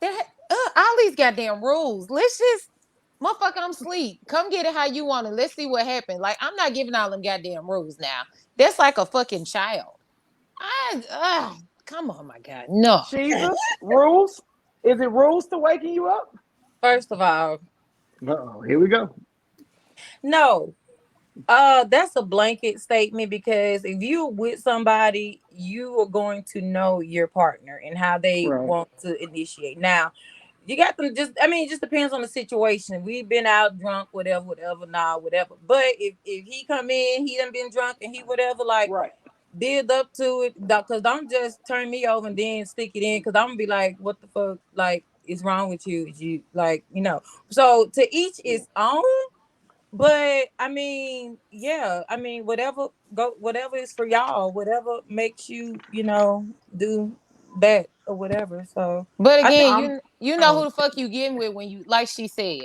all these goddamn rules. Let's just, motherfucker, I'm asleep. Come get it how you want it. Let's see what happens. Like, I'm not giving all them goddamn rules now. That's like a fucking child. Come on, my God, no. Jesus, rules? Is it rules to waking you up? First of all, here we go. No, that's a blanket statement because if you're with somebody, you are going to know your partner and how they want to initiate. Now, you got them it just depends on the situation. We've been out drunk, whatever. But if he come in, he done been drunk and he whatever, did up to it, because don't just turn me over and then stick it in, because I'm gonna be like, what the fuck, like, is wrong with you? You like, so to each its own. But whatever is for y'all, whatever makes you, do that or whatever. So, but again, you know who the fuck you getting with when you, like she said,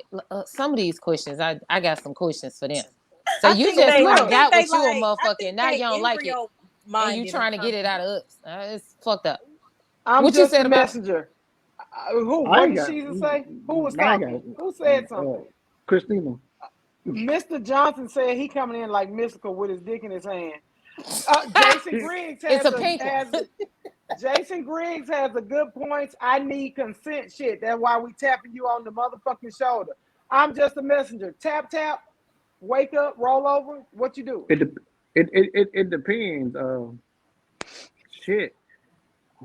some of these questions, I got some questions for them. So you just got what you a motherfucker, and now you don't like it. mind and you getting trying to get it out of us. It's fucked up. I'm What you just said a about- messenger. Who? I What ain't did got- Sheila say? Who was I ain't talking? got- Who said something? Christina. Mr. Johnson said he coming in like mystical with his dick in his hand. Jason Griggs It's has a pink one. Jason Griggs has a good point. I need consent shit. That's why we tapping you on the motherfucking shoulder. I'm just a messenger. Tap tap, wake up, roll over. What you do? It depends. Shit.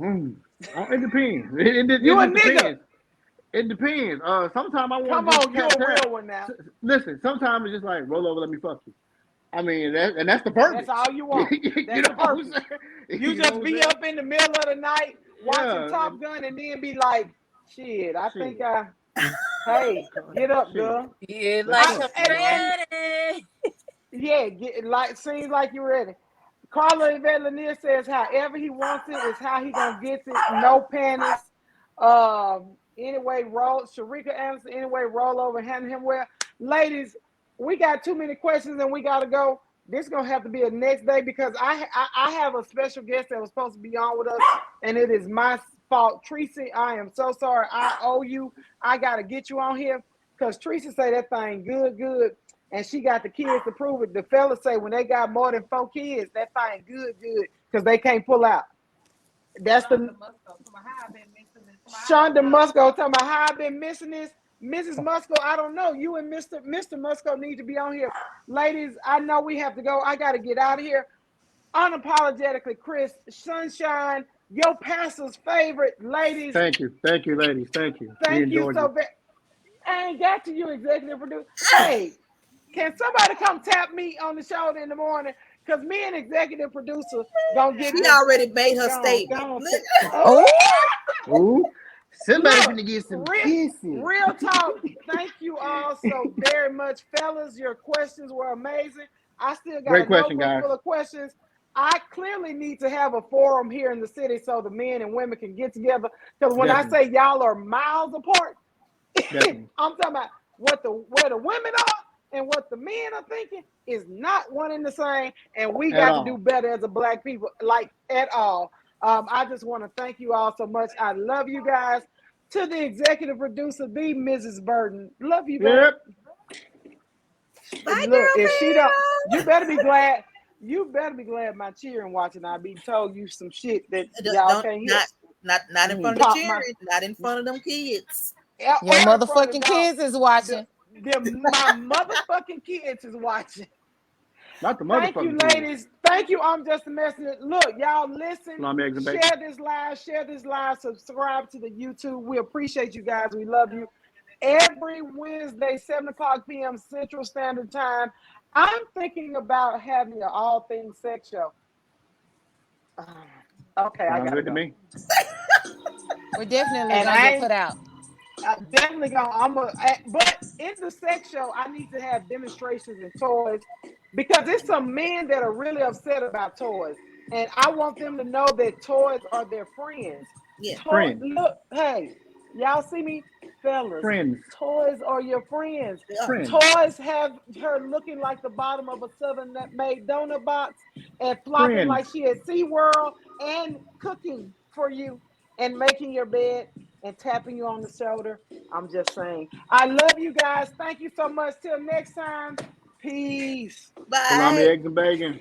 It depends. You a just nigga. depends. It depends. Sometimes I want Come to just on, you're tap, a tap. real one now. Listen, sometimes it's just like roll over, let me fuck you. I mean, that's the purpose. That's all you want. That's you know the what I'm purpose. saying? You know just what be I'm saying? up in the middle of the night watching Yeah. Top Gun and then be like, shit, I think Shit. hey, get up, Shit. girl. Yeah, Let's like fuck, I'm man. ready. Yeah, seems like you're ready. Carla Yvette Lanier says however he wants it is how he gonna get it. No panties. Anyway, Sharika Anderson, anyway, roll over and handle him well. Ladies, we got too many questions and we gotta go. This is gonna have to be a next day because I have a special guest that was supposed to be on with us, and it is my fault. Tracy, I am so sorry. I owe you. I gotta get you on here because Tracy say that thing good, and she got the kids to prove it. The fellas say when they got more than 4 kids, that thing good, because they can't pull out. That's the Shonda Musco talking about how I've been missing this. Mrs. Musco, I don't know. You and Mr. Musco need to be on here. Ladies, I know we have to go. I got to get out of here. Unapologetically, Chris, Sunshine, your pastor's favorite. Ladies. Thank you, ladies. Thank you. Thank you so very. I ain't got to you, executive producer. Hey, can somebody come tap me on the shoulder in the morning? Because me and executive producer gonna get. She already made her statement. Ooh, somebody's Look, gonna get some real, kisses. Real talk. Thank you all so very much, fellas. Your questions were amazing. I still got Great a question, notebook guys. full of questions. I clearly need to have a forum here in the city so the men and women can get together. Because when I say y'all are miles apart, I'm talking about where the women are and what the men are thinking is not one and the same. And we got to do better as a black people, like at all. I just want to thank you all so much. I love you guys. To the executive producer, be Mrs. Burden. Love you, baby. Bye, Look, girl, if she don't, Bill. you better be glad. You better be glad my cheering watching. I be told you some shit that y'all can't hear. Not in front of the cheering. Not in front of them kids. Your motherfucking kids is watching. My motherfucking kids is watching. Not the Thank motherfucking you, kids. ladies. Thank you. I'm just a messenger. Look, y'all listen. Share this live. Subscribe to the YouTube. We appreciate you guys. We love you. Every Wednesday, 7:00 p.m. Central Standard Time. I'm thinking about having an all things sex show. Okay, I got good to me. We're definitely gonna get put out. I'm definitely gonna. But in the sex show, I need to have demonstrations and toys because there's some men that are really upset about toys, and I want them to know that toys are their friends. Yeah, friends. Look, hey, y'all see me, fellas? Friends. Toys are your friends. Friends. Toys have her looking like the bottom of a Southern made donut box and flopping like she at SeaWorld and cooking for you and making your bed and tapping you on the shoulder. I'm just saying. I love you guys. Thank you so much. Till next time. Peace. Bye. Salami, eggs, and bacon.